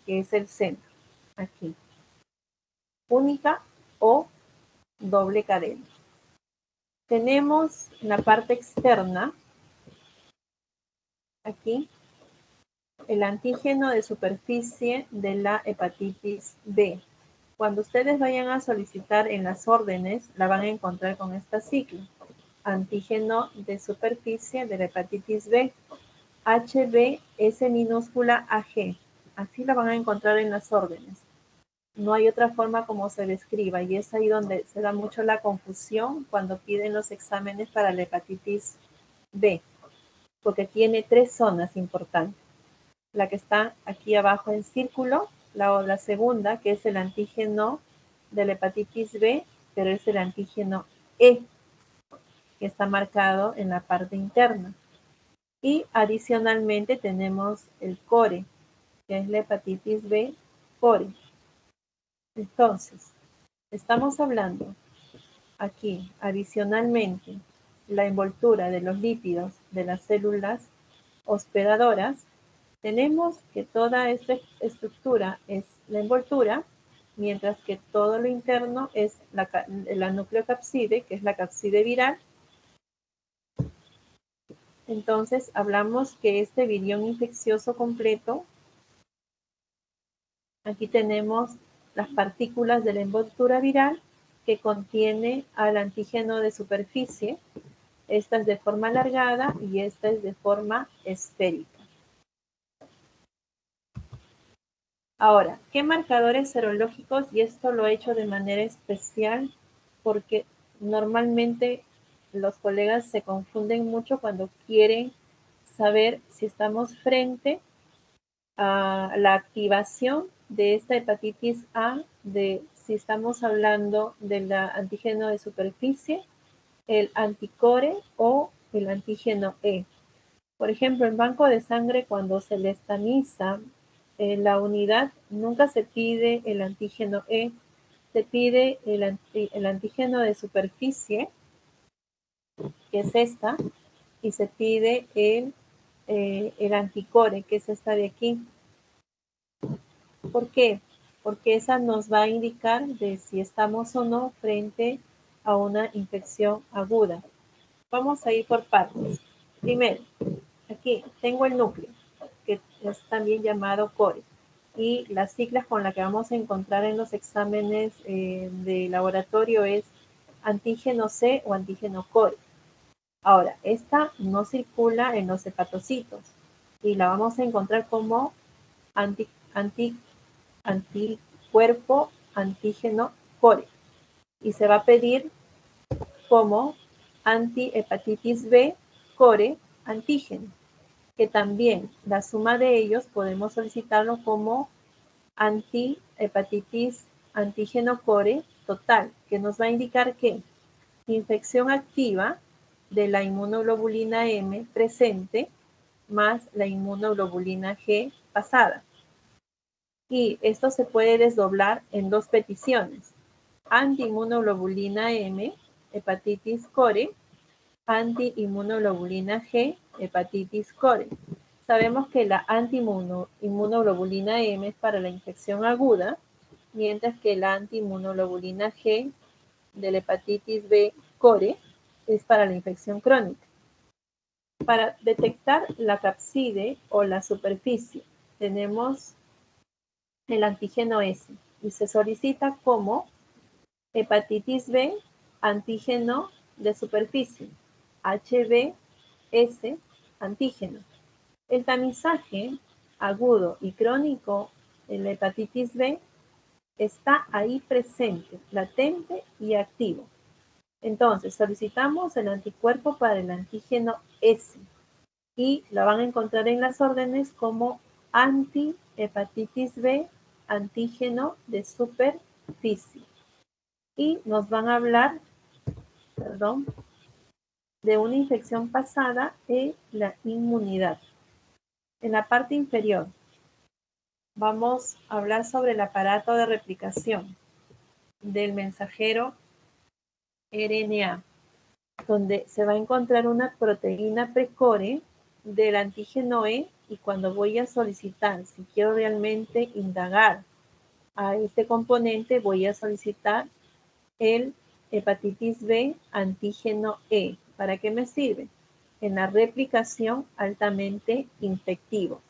que es el centro, aquí. Única o doble cadena. Tenemos en la parte externa, aquí, el antígeno de superficie de la hepatitis B. Cuando ustedes vayan a solicitar en las órdenes, la van a encontrar con esta sigla. Antígeno de superficie de la hepatitis B, HBS minúscula AG. Así la van a encontrar en las órdenes. No hay otra forma como se describa, y es ahí donde se da mucho la confusión cuando piden los exámenes para la hepatitis B, porque tiene 3 zonas importantes. La que está aquí abajo en círculo, la segunda, que es el antígeno de la hepatitis B, pero es el antígeno E, que está marcado en la parte interna. Y adicionalmente tenemos el core, que es la hepatitis B core. Entonces, estamos hablando aquí, adicionalmente, la envoltura de los lípidos de las células hospedadoras. Tenemos que toda esta estructura es la envoltura, mientras que todo lo interno es la nucleocapside, que es la capside viral. Entonces, hablamos que este virión infeccioso completo, aquí tenemos las partículas de la envoltura viral que contiene al antígeno de superficie. Esta es de forma alargada y esta es de forma esférica. Ahora, ¿qué marcadores serológicos? Y esto lo he hecho de manera especial porque normalmente los colegas se confunden mucho cuando quieren saber si estamos frente a la activación de esta hepatitis A, de si estamos hablando del antígeno de superficie, el anticore o el antígeno E. Por ejemplo, en banco de sangre, cuando se les tamiza la unidad, nunca se pide el antígeno E, se pide el antígeno de superficie, que es esta, y se pide el anticore, que es esta de aquí. ¿Por qué? Porque esa nos va a indicar de si estamos o no frente a una infección aguda. Vamos a ir por partes. Primero, aquí tengo el núcleo, que es también llamado core, y las siglas con las que vamos a encontrar en los exámenes de laboratorio es antígeno C o antígeno core. Ahora, esta no circula en los hepatocitos y la vamos a encontrar como anticuerpo antígeno core y se va a pedir como antihepatitis B core antígeno, que también la suma de ellos podemos solicitarlo como antihepatitis antígeno core total, que nos va a indicar que infección activa de la inmunoglobulina M presente más la inmunoglobulina G pasada. Y esto se puede desdoblar en dos peticiones: antiinmunoglobulina M, hepatitis core, antiinmunoglobulina G, hepatitis core. Sabemos que la antiinmunoglobulina M es para la infección aguda, mientras que la antiinmunoglobulina G de la hepatitis B core es para la infección crónica. Para detectar la capside o la superficie, tenemos el antígeno S y se solicita como hepatitis B, antígeno de superficie, HBS, antígeno. El tamizaje agudo y crónico en la hepatitis B está ahí presente, latente y activo. Entonces, solicitamos el anticuerpo para el antígeno S y lo van a encontrar en las órdenes como antihepatitis B, antígeno de superficie. Y nos van a hablar, de una infección pasada y la inmunidad. En la parte inferior vamos a hablar sobre el aparato de replicación del mensajero RNA, donde se va a encontrar una proteína precore del antígeno E, y cuando voy a solicitar, si quiero realmente indagar a este componente, voy a solicitar el hepatitis B antígeno E. ¿Para qué me sirve? En la replicación altamente infectivo.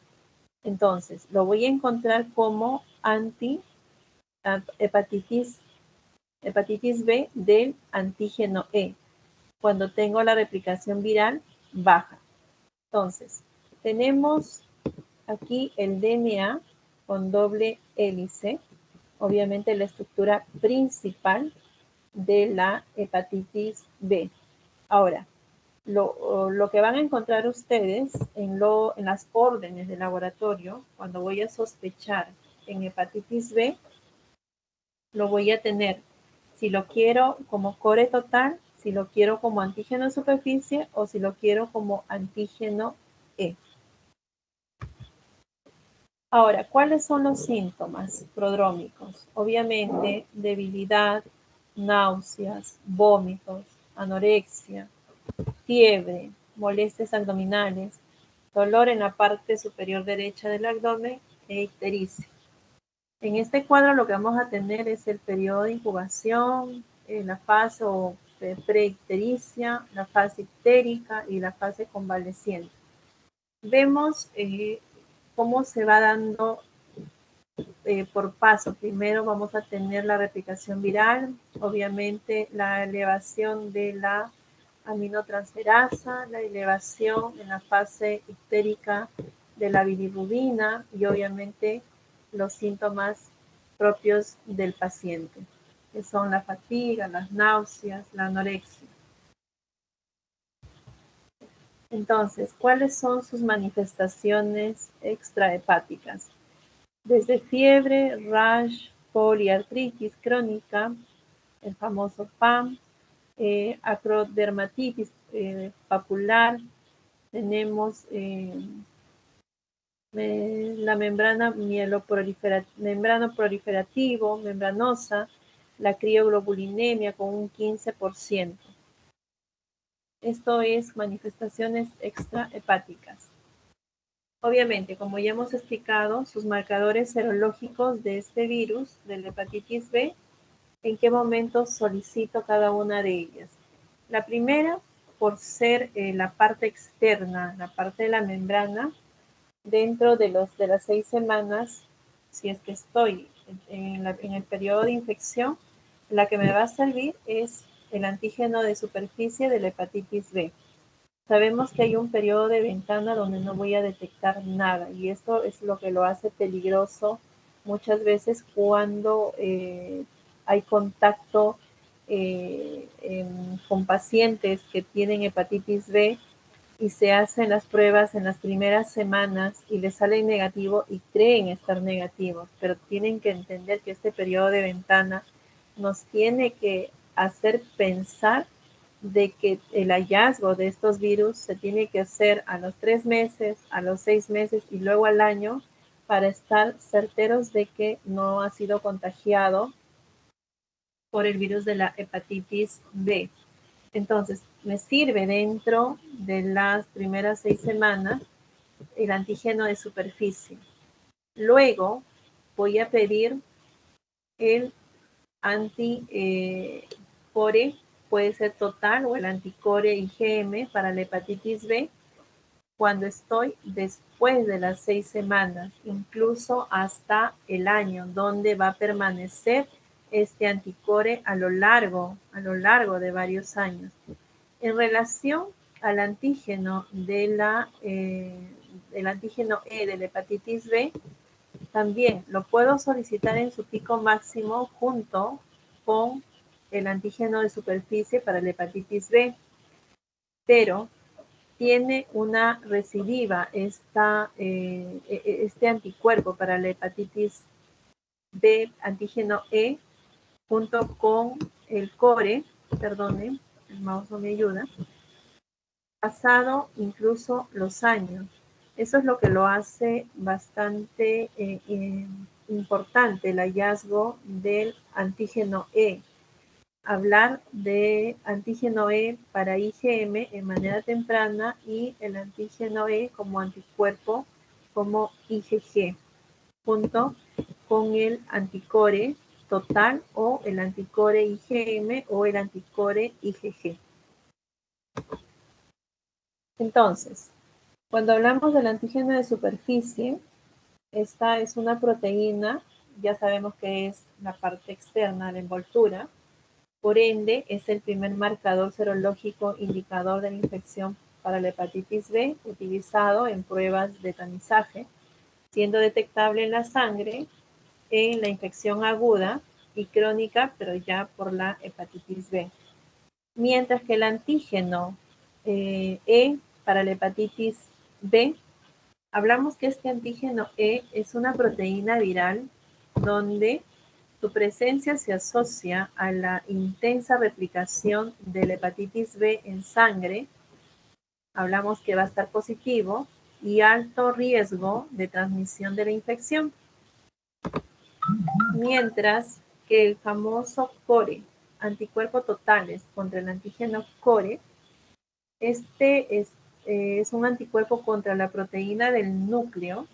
Entonces, lo voy a encontrar como hepatitis B del antígeno E, cuando tengo la replicación viral baja. Entonces, tenemos aquí el DNA con doble hélice, obviamente la estructura principal de la hepatitis B. Ahora, lo que van a encontrar ustedes en las órdenes de laboratorio, cuando voy a sospechar en hepatitis B, lo voy a tener si lo quiero como core total, si lo quiero como antígeno de superficie o si lo quiero como antígeno E. Ahora, ¿cuáles son los síntomas prodrómicos? Obviamente, debilidad, náuseas, vómitos, anorexia, fiebre, molestias abdominales, dolor en la parte superior derecha del abdomen e ictericia. En este cuadro lo que vamos a tener es el periodo de incubación, la fase preictericia, la fase ictérica y la fase convaleciente. Vemos cómo se va dando por paso. Primero vamos a tener la replicación viral, obviamente la elevación de la aminotransferasa, la elevación en la fase ictérica de la bilirrubina y obviamente los síntomas propios del paciente, que son la fatiga, las náuseas, la anorexia. Entonces, ¿cuáles son sus manifestaciones extrahepáticas? Desde fiebre, rash, poliartritis crónica, el famoso PAM, acrodermatitis papular, tenemos la membrana membrano proliferativo, membranosa, la crioglobulinemia con un 15%. Esto es manifestaciones extrahepáticas. Obviamente, como ya hemos explicado, sus marcadores serológicos de este virus, de la hepatitis B, ¿en qué momento solicito cada una de ellas? La primera, por ser la parte externa, la parte de la membrana, dentro de las 6 semanas, si es que estoy en el periodo de infección, la que me va a servir es el antígeno de superficie de la hepatitis B. Sabemos que hay un periodo de ventana donde no voy a detectar nada y esto es lo que lo hace peligroso muchas veces cuando hay contacto con pacientes que tienen hepatitis B y se hacen las pruebas en las primeras semanas y les salen negativo y creen estar negativos, pero tienen que entender que este periodo de ventana nos tiene que hacer pensar de que el hallazgo de estos virus se tiene que hacer a los 3 meses, a los 6 meses y luego al año para estar certeros de que no ha sido contagiado por el virus de la hepatitis B. Entonces, me sirve dentro de las primeras 6 semanas el antígeno de superficie. Luego voy a pedir el anticore, puede ser total o el anticore IgM para la hepatitis B cuando estoy después de las 6 semanas, incluso hasta el año, donde va a permanecer este anticore a lo largo de varios años. En relación al antígeno del antígeno E de la hepatitis B, también lo puedo solicitar en su pico máximo junto con el antígeno de superficie para la hepatitis B, pero tiene una recidiva este anticuerpo para la hepatitis B, antígeno E, junto con el core, perdonen, el mouse no me ayuda, pasado incluso los años. Eso es lo que lo hace bastante importante el hallazgo del antígeno E. Hablar de antígeno E para IgM en manera temprana y el antígeno E como anticuerpo como IgG, junto con el anticore total o el anticore IgM o el anticore IgG. Entonces, cuando hablamos del antígeno de superficie, esta es una proteína, ya sabemos que es la parte externa, la envoltura, por ende es el primer marcador serológico indicador de la infección para la hepatitis B utilizado en pruebas de tamizaje, siendo detectable en la sangre en la infección aguda y crónica, pero ya por la hepatitis B. Mientras que el antígeno E para la hepatitis B, hablamos que este antígeno E es una proteína viral donde su presencia se asocia a la intensa replicación de la hepatitis B en sangre, hablamos que va a estar positivo, y alto riesgo de transmisión de la infección. Mientras que el famoso core, anticuerpos totales contra el antígeno core, este es un anticuerpo contra la proteína del núcleo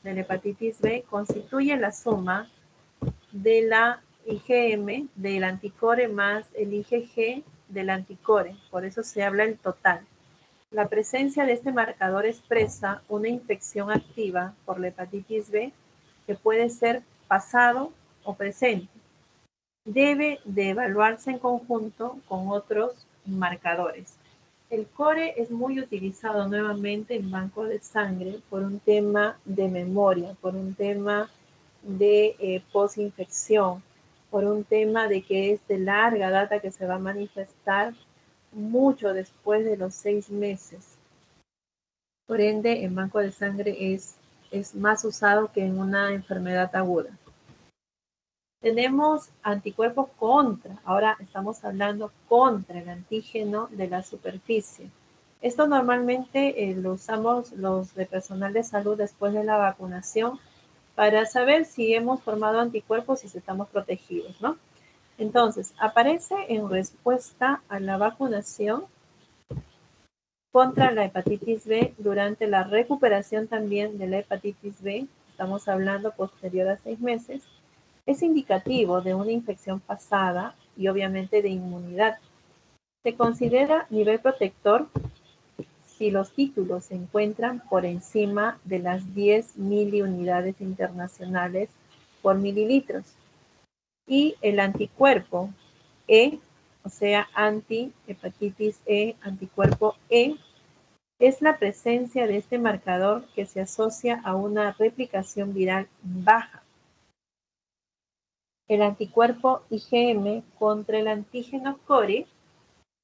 de la hepatitis B, constituye la suma de la IgM del anticore más el IgG del anticore, por eso se habla el total. La presencia de este marcador expresa una infección activa por la hepatitis B que puede ser pasado o presente. Debe de evaluarse en conjunto con otros marcadores. El core es muy utilizado nuevamente en banco de sangre por un tema de memoria, por un tema de posinfección, por un tema de que es de larga data que se va a manifestar mucho después de los 6 meses. Por ende, el banco de sangre es más usado que en una enfermedad aguda. Tenemos anticuerpos contra, ahora estamos hablando contra el antígeno de la superficie. Esto normalmente lo usamos los de personal de salud después de la vacunación para saber si hemos formado anticuerpos y si estamos protegidos, ¿no? Entonces, aparece en respuesta a la vacunación contra la hepatitis B durante la recuperación también de la hepatitis B, estamos hablando posterior a 6 meses, es indicativo de una infección pasada y obviamente de inmunidad. Se considera nivel protector si los títulos se encuentran por encima de las 10 miliunidades internacionales por mililitros. Y el anticuerpo E, o sea, anti-hepatitis E, anticuerpo E, es la presencia de este marcador que se asocia a una replicación viral baja. El anticuerpo IgM contra el antígeno core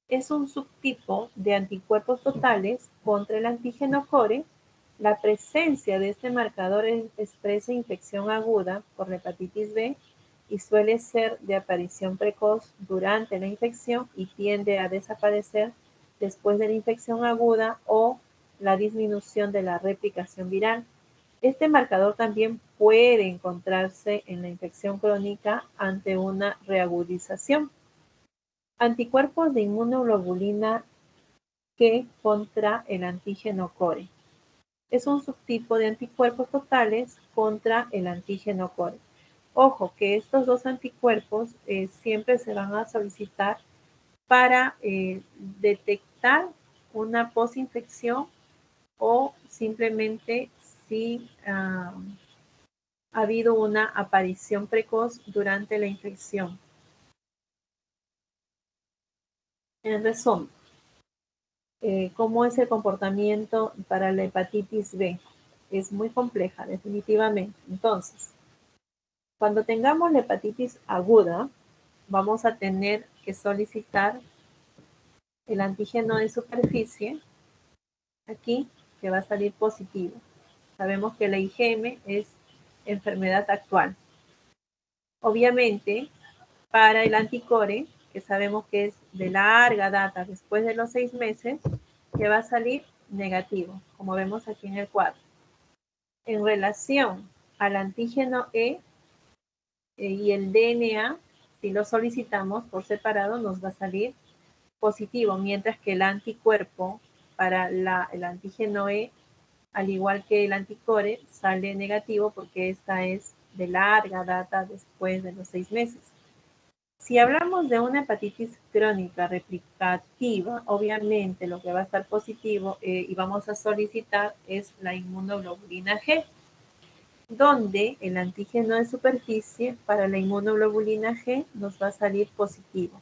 es un subtipo de anticuerpos totales contra el antígeno core. La presencia de este marcador expresa infección aguda por la hepatitis B y suele ser de aparición precoz durante la infección y tiende a desaparecer después de la infección aguda o la disminución de la replicación viral. Este marcador también puede encontrarse en la infección crónica ante una reagudización. Anticuerpos de inmunoglobulina G contra el antígeno core. Es un subtipo de anticuerpos totales contra el antígeno core. Ojo que estos dos anticuerpos siempre se van a solicitar para detectar una posinfección o simplemente si ha habido una aparición precoz durante la infección. En resumen, ¿cómo es el comportamiento para la hepatitis B? Es muy compleja, definitivamente. Entonces, cuando tengamos la hepatitis aguda, vamos a tener que solicitar el antígeno de superficie, aquí, que va a salir positivo. Sabemos que la IgM es enfermedad actual. Obviamente, para el anticore, que sabemos que es de larga data, después de los 6 meses, que va a salir negativo, como vemos aquí en el cuadro. En relación al antígeno E y el DNA, si lo solicitamos por separado, nos va a salir positivo, mientras que el anticuerpo para el antígeno E, al igual que el anticore, sale negativo porque esta es de larga data después de los 6 meses. Si hablamos de una hepatitis crónica replicativa, obviamente lo que va a estar positivo y vamos a solicitar es la inmunoglobulina G, donde el antígeno de superficie para la inmunoglobulina G nos va a salir positivo.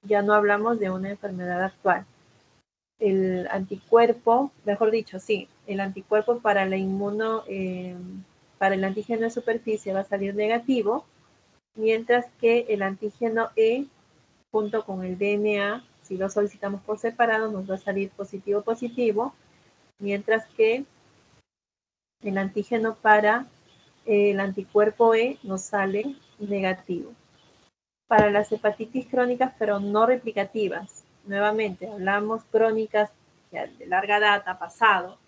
Ya no hablamos de una enfermedad actual. El anticuerpo, mejor dicho, sí, el anticuerpo para la para el antígeno de superficie va a salir negativo, mientras que el antígeno E junto con el DNA, si lo solicitamos por separado, nos va a salir positivo positivo, mientras que el antígeno para el anticuerpo E nos sale negativo. Para las hepatitis crónicas, pero no replicativas, nuevamente hablamos crónicas de larga data, pasado,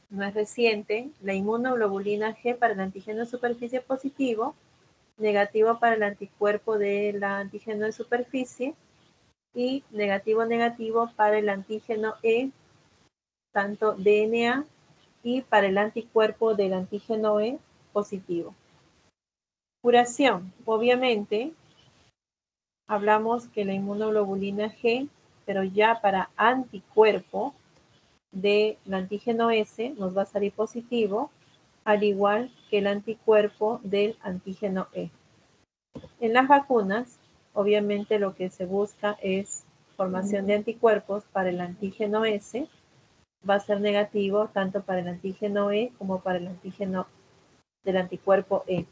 no es reciente, la inmunoglobulina G para el antígeno de superficie positivo, negativo para el anticuerpo del antígeno de superficie y negativo para el antígeno E, tanto DNA, y para el anticuerpo del antígeno E positivo. Curación, obviamente, hablamos que la inmunoglobulina G, pero ya para anticuerpo del antígeno S nos va a salir positivo, al igual que el anticuerpo del antígeno E. En las vacunas, obviamente lo que se busca es formación de anticuerpos para el antígeno S, va a ser negativo tanto para el antígeno E como para el antígeno del anticuerpo E.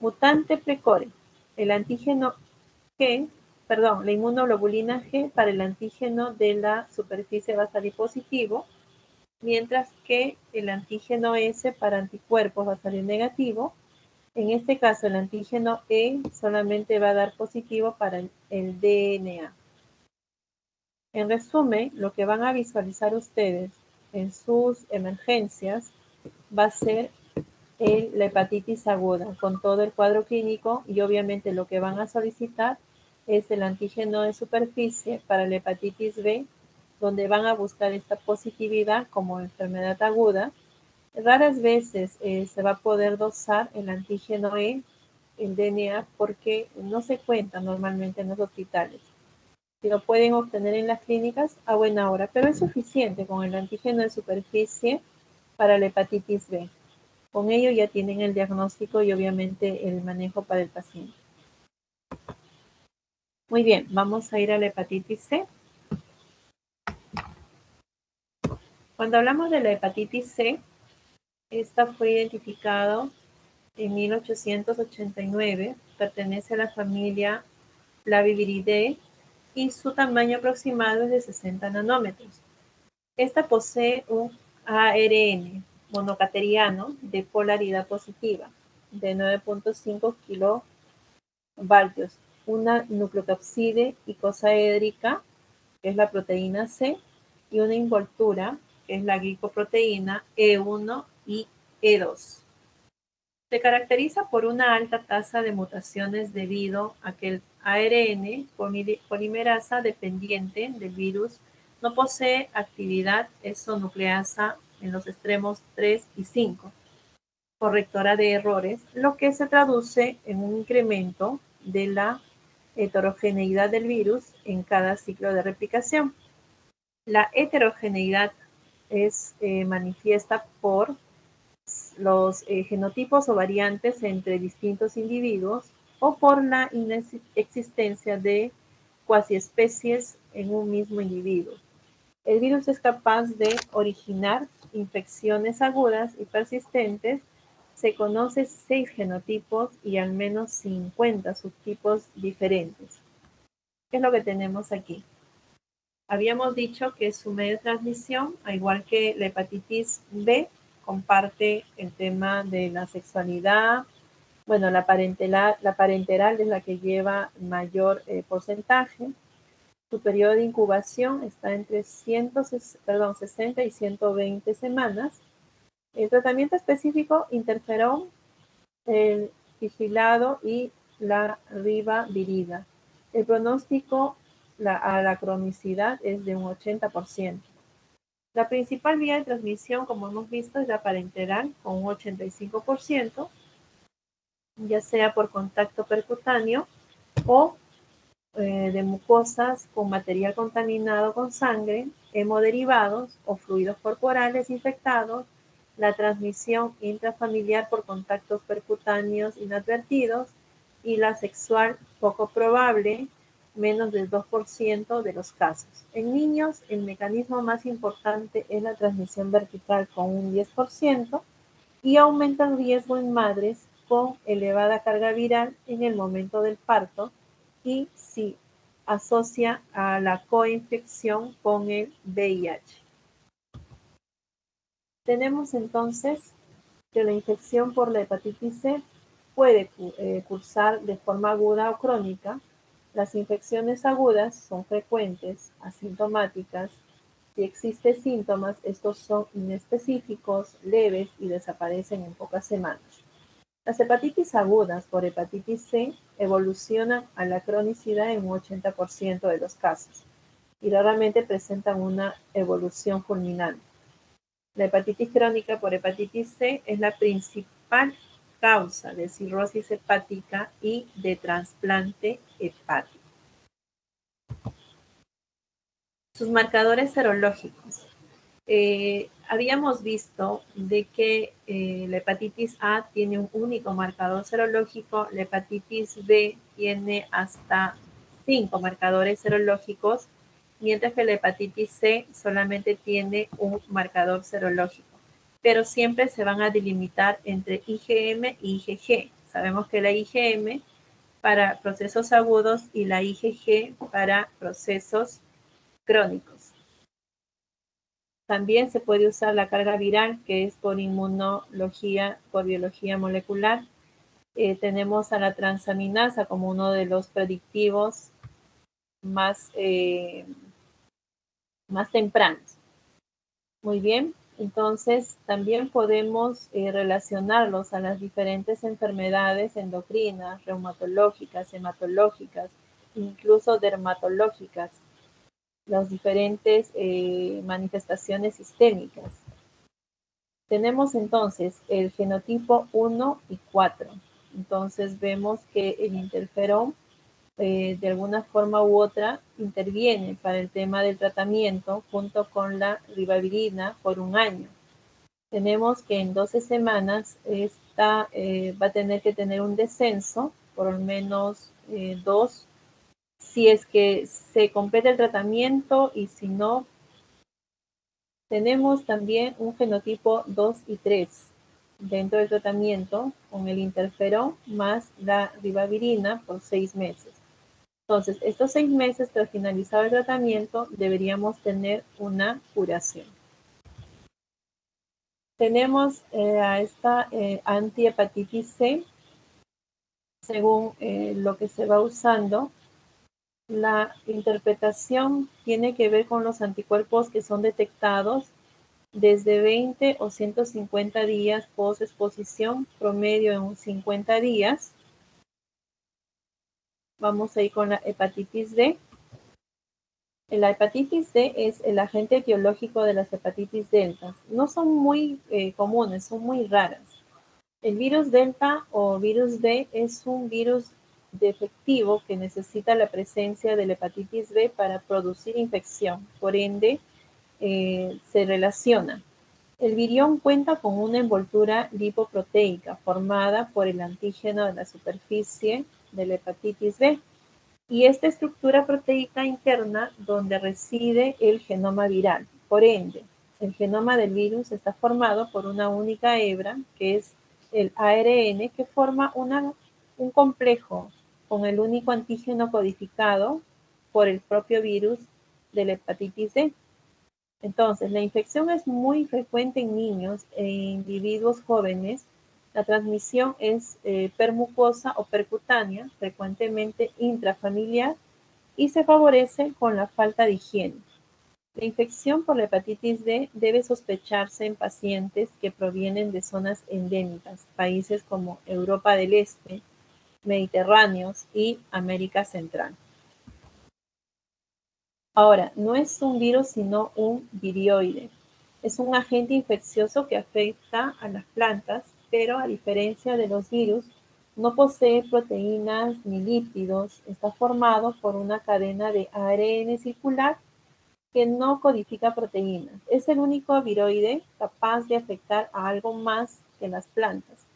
Mutante precore. El antígeno G, perdón, la inmunoglobulina G para el antígeno de la superficie va a salir positivo, mientras que el antígeno S para anticuerpos va a salir negativo. En este caso, el antígeno E solamente va a dar positivo para el DNA. En resumen, lo que van a visualizar ustedes en sus emergencias va a ser la hepatitis aguda con todo el cuadro clínico, y obviamente lo que van a solicitar es el antígeno de superficie para la hepatitis B, donde van a buscar esta positividad como enfermedad aguda. Raras veces se va a poder dosar el antígeno E, el DNA, porque no se cuenta normalmente en los hospitales. Si lo pueden obtener en las clínicas, a buena hora, pero es suficiente con el antígeno de superficie para la hepatitis B. Con ello ya tienen el diagnóstico y obviamente el manejo para el paciente. Muy bien, vamos a ir a la hepatitis C. Cuando hablamos de la hepatitis C, esta fue identificada en 1889, pertenece a la familia Flaviviridae y su tamaño aproximado es de 60 nanómetros. Esta posee un ARN monocateriano de polaridad positiva de 9.5 kilovoltios, una nucleocapside icosaédrica, que es la proteína C, y una envoltura, que es la glicoproteína E1 y E2. Se caracteriza por una alta tasa de mutaciones debido a que el ARN polimerasa dependiente del virus no posee actividad exonucleasa en los extremos 3 y 5, correctora de errores, lo que se traduce en un incremento de la heterogeneidad del virus en cada ciclo de replicación. La heterogeneidad es manifiesta por los genotipos o variantes entre distintos individuos o por la inexistencia de cuasiespecies en un mismo individuo. El virus es capaz de originar infecciones agudas y persistentes. Se conocen 6 genotipos y al menos 50 subtipos diferentes. ¿Qué es lo que tenemos aquí? Habíamos dicho que su medio de transmisión, al igual que la hepatitis B, comparte el tema de la sexualidad. Bueno, la parenteral es la que lleva mayor porcentaje. Su periodo de incubación está entre 60 y 120 semanas. El tratamiento específico, interferón, el vigilado y la ribavirida. El pronóstico a la cronicidad es de un 80%. La principal vía de transmisión, como hemos visto, es la parenteral con un 85%, ya sea por contacto percutáneo o de mucosas con material contaminado con sangre, hemoderivados o fluidos corporales infectados, la transmisión intrafamiliar por contactos percutáneos inadvertidos y la sexual poco probable, menos del 2% de los casos. En niños, el mecanismo más importante es la transmisión vertical con un 10% y aumenta el riesgo en madres con elevada carga viral en el momento del parto y si asocia a la coinfección con el VIH. Tenemos entonces que la infección por la hepatitis C puede cursar de forma aguda o crónica. Las infecciones agudas son frecuentes, asintomáticas. Si existen síntomas, estos son inespecíficos, leves y desaparecen en pocas semanas. Las hepatitis agudas por hepatitis C evolucionan a la cronicidad en un 80% de los casos y raramente presentan una evolución fulminante. La hepatitis crónica por hepatitis C es la principal causa de cirrosis hepática y de trasplante hepático. Sus marcadores serológicos. Habíamos visto de que la hepatitis A tiene un único marcador serológico, la hepatitis B tiene hasta 5 marcadores serológicos, mientras que la hepatitis C solamente tiene un marcador serológico, pero siempre se van a delimitar entre IgM y IgG. Sabemos que la IgM para procesos agudos y la IgG para procesos crónicos. También se puede usar la carga viral, que es por inmunología, por biología molecular. Tenemos a la transaminasa como uno de los predictivos más tempranos. Muy bien, entonces también podemos relacionarlos a las diferentes enfermedades endocrinas, reumatológicas, hematológicas, incluso dermatológicas, las diferentes manifestaciones sistémicas. Tenemos entonces el genotipo 1 y 4. Entonces vemos que el interferón de alguna forma u otra interviene para el tema del tratamiento junto con la ribavirina por 1 año. Tenemos que en 12 semanas esta va a tener que tener un descenso, por al menos 2, si es que se completa el tratamiento, y si no, tenemos también un genotipo 2 y 3 dentro del tratamiento con el interferón más la ribavirina por 6 meses. Entonces, estos 6 meses tras finalizar el tratamiento deberíamos tener una curación. Tenemos a esta antihepatitis C, según lo que se va usando. La interpretación tiene que ver con los anticuerpos que son detectados desde 20 o 150 días post exposición, promedio en 50 días. Vamos a ir con la hepatitis D. La hepatitis D es el agente etiológico de las hepatitis delta. No son muy comunes, son muy raras. El virus delta o virus D es un virus defectivo que necesita la presencia de la hepatitis B para producir infección. Por ende, se relaciona. El virión cuenta con una envoltura lipoproteica formada por el antígeno de la superficie de la hepatitis B y esta estructura proteica interna donde reside el genoma viral. Por ende, el genoma del virus está formado por una única hebra, que es el ARN, que forma un complejo con el único antígeno codificado por el propio virus de la hepatitis D. Entonces, la infección es muy frecuente en niños e individuos jóvenes. La transmisión es permucosa o percutánea, frecuentemente intrafamiliar, y se favorece con la falta de higiene. La infección por la hepatitis D debe sospecharse en pacientes que provienen de zonas endémicas, países como Europa del Este, Mediterráneos y América Central. Ahora, no es un virus, sino un virioide. Es un agente infeccioso que afecta a las plantas, pero a diferencia de los virus, no posee proteínas ni lípidos. Está formado por una cadena de ARN circular que no codifica proteínas. Es el único viroide capaz de afectar a algo más que las plantas.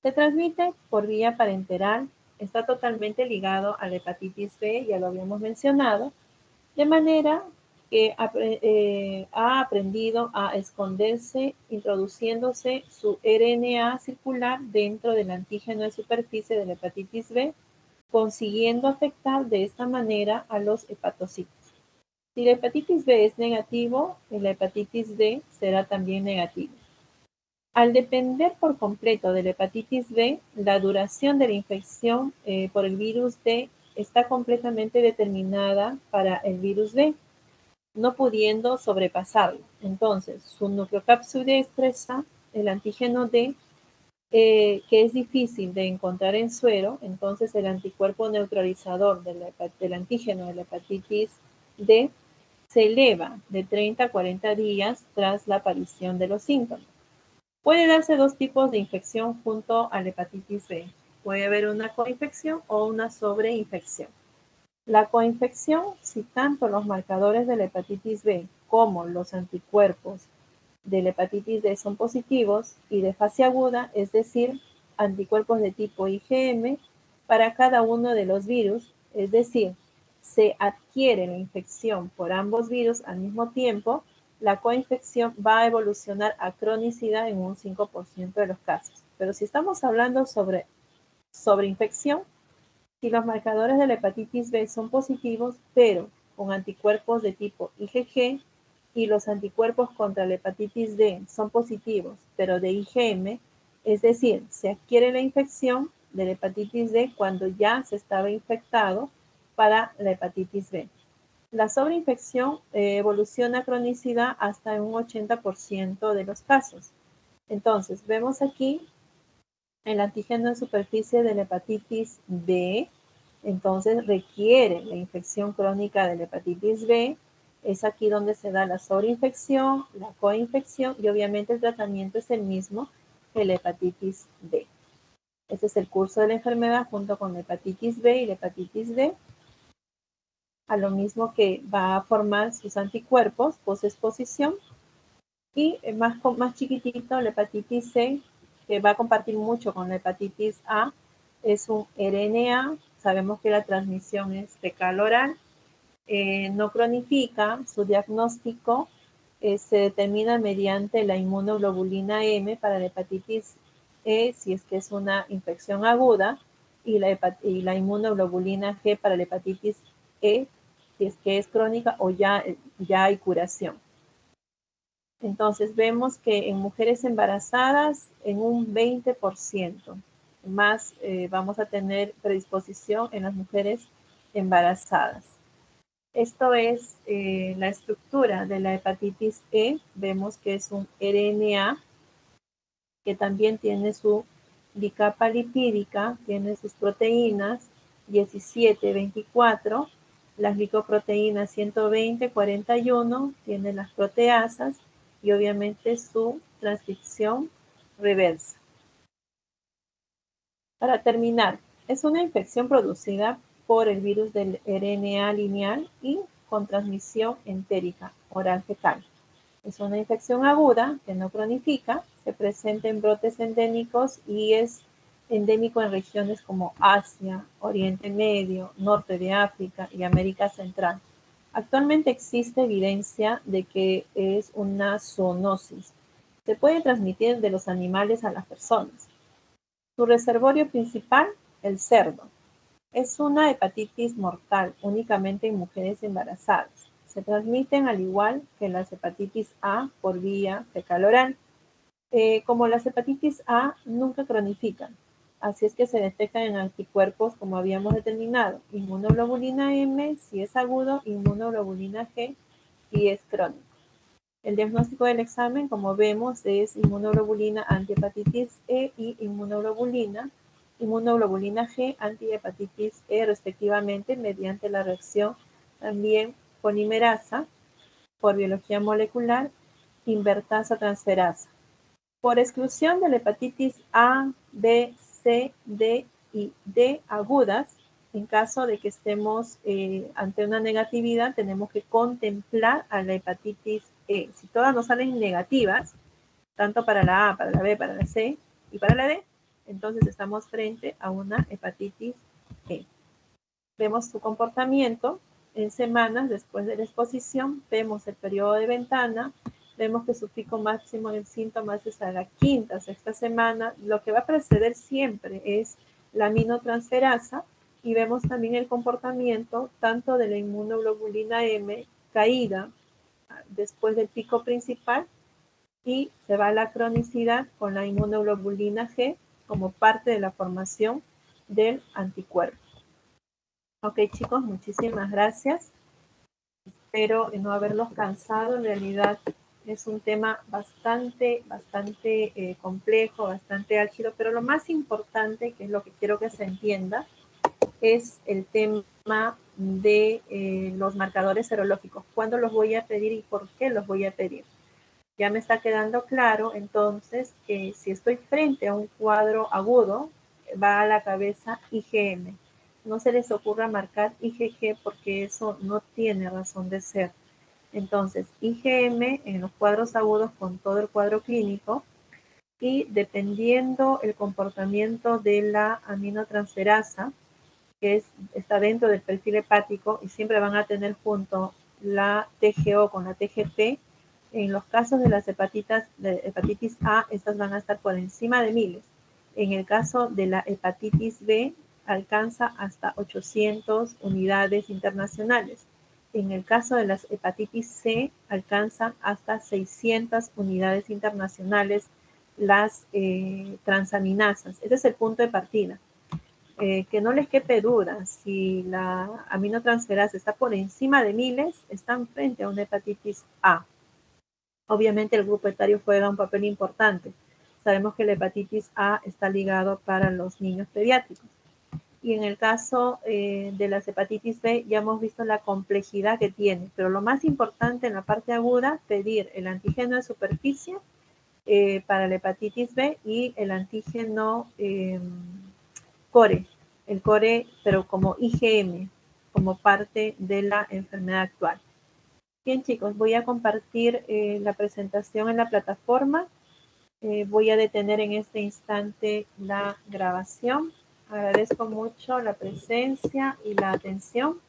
Se transmite por vía parenteral. Está totalmente ligado a la hepatitis B, ya lo habíamos mencionado, de manera que ha aprendido a esconderse introduciéndose su RNA circular dentro del antígeno de superficie de la hepatitis B, consiguiendo afectar de esta manera a los hepatocitos. Si la hepatitis B es negativo, la hepatitis D será también negativa. Al depender por completo de la hepatitis B, la duración de la infección por el virus D está completamente determinada para el virus D, no pudiendo sobrepasarlo. Entonces, su nucleocápside expresa el antígeno D, que es difícil de encontrar en suero. Entonces, el anticuerpo neutralizador del antígeno de la hepatitis D se eleva de 30 a 40 días tras la aparición de los síntomas. Puede darse 2 tipos de infección junto a la hepatitis B. Puede haber una coinfección o una sobreinfección. La coinfección, si tanto los marcadores de la hepatitis B como los anticuerpos de la hepatitis D son positivos y de fase aguda, es decir, anticuerpos de tipo IgM para cada uno de los virus, es decir, se adquiere la infección por ambos virus al mismo tiempo, la coinfección va a evolucionar a cronicidad en un 5% de los casos. Pero si estamos hablando sobre sobreinfección. Si los marcadores de la hepatitis B son positivos, pero con anticuerpos de tipo IgG, y los anticuerpos contra la hepatitis D son positivos, pero de IgM, es decir, se adquiere la infección de la hepatitis D cuando ya se estaba infectado para la hepatitis B. La sobreinfección evoluciona a cronicidad hasta un 80% de los casos. Entonces, vemos aquí el antígeno en superficie de la hepatitis B, entonces requiere la infección crónica de la hepatitis B. Es aquí donde se da la sobreinfección, la coinfección y obviamente el tratamiento es el mismo que la hepatitis B. Este es el curso de la enfermedad junto con la hepatitis B y la hepatitis D, a lo mismo que va a formar sus anticuerpos post-exposición. Y más chiquitito, la hepatitis C, que va a compartir mucho con la hepatitis A, es un RNA. Sabemos que la transmisión es fecal-oral, no cronifica. Su diagnóstico se determina mediante la inmunoglobulina M para la hepatitis E, si es que es una infección aguda, y la inmunoglobulina G para la hepatitis E, si es que es crónica o ya hay curación. Entonces vemos que en mujeres embarazadas en un 20% más vamos a tener predisposición en las mujeres embarazadas. Esto es la estructura de la hepatitis E. Vemos que es un RNA que también tiene su bicapa lipídica, tiene sus proteínas 17, 24, las glicoproteínas 120, 41, tiene las proteasas y obviamente su transcripción reversa. Para terminar, es una infección producida por el virus del RNA lineal y con transmisión entérica, oral fecal. Es una infección aguda que no cronifica, se presenta en brotes endémicos y es endémico en regiones como Asia, Oriente Medio, Norte de África y América Central. Actualmente existe evidencia de que es una zoonosis. Se puede transmitir de los animales a las personas. Su reservorio principal, el cerdo. Es una hepatitis mortal únicamente en mujeres embarazadas. Se transmiten al igual que las hepatitis A por vía fecal-oral. Como las hepatitis A nunca cronifican, así es que se detectan en anticuerpos como habíamos determinado, inmunoglobulina M si es agudo, inmunoglobulina G si es crónico. El diagnóstico del examen, como vemos, es inmunoglobulina antihepatitis E y inmunoglobulina G antihepatitis E respectivamente mediante la reacción también polimerasa por biología molecular invertasa transferasa. Por exclusión de la hepatitis A, B, C, D y D agudas, en caso de que estemos ante una negatividad, tenemos que contemplar a la hepatitis E. Si todas nos salen negativas, tanto para la A, para la B, para la C y para la D, entonces estamos frente a una hepatitis E. Vemos su comportamiento en semanas después de la exposición, vemos el periodo de ventana, vemos que su pico máximo en síntomas es a la quinta, sexta semana. Lo que va a preceder siempre es la aminotransferasa y vemos también el comportamiento tanto de la inmunoglobulina M caída después del pico principal y se va a la cronicidad con la inmunoglobulina G como parte de la formación del anticuerpo. Ok, chicos, muchísimas gracias. Espero no haberlos cansado. En realidad es un tema bastante complejo, bastante álgido, pero lo más importante, que es lo que quiero que se entienda, es el tema de los marcadores serológicos. ¿Cuándo los voy a pedir y por qué los voy a pedir? Ya me está quedando claro, entonces, que si estoy frente a un cuadro agudo, va a la cabeza IgM. No se les ocurra marcar IgG porque eso no tiene razón de ser. Entonces, IgM en los cuadros agudos con todo el cuadro clínico y dependiendo el comportamiento de la aminotransferasa, que está dentro del perfil hepático y siempre van a tener junto la TGO con la TGP. En los casos de las hepatitis A, estas van a estar por encima de 1000. En el caso de la hepatitis B, alcanza hasta 800 unidades internacionales. En el caso de las hepatitis C, alcanzan hasta 600 unidades internacionales las transaminasas. Ese es el punto de partida. Que no les quepe duda, si la aminotransferasa está por encima de miles, están frente a una hepatitis A. Obviamente el grupo etario juega un papel importante. Sabemos que la hepatitis A está ligado para los niños pediátricos. Y en el caso de las hepatitis B ya hemos visto la complejidad que tiene, pero lo más importante en la parte aguda, pedir el antígeno de superficie para la hepatitis B y el antígeno core, el core pero como IgM, como parte de la enfermedad actual. Bien chicos, voy a compartir la presentación en la plataforma. Voy a detener en este instante la grabación. Agradezco mucho la presencia y la atención.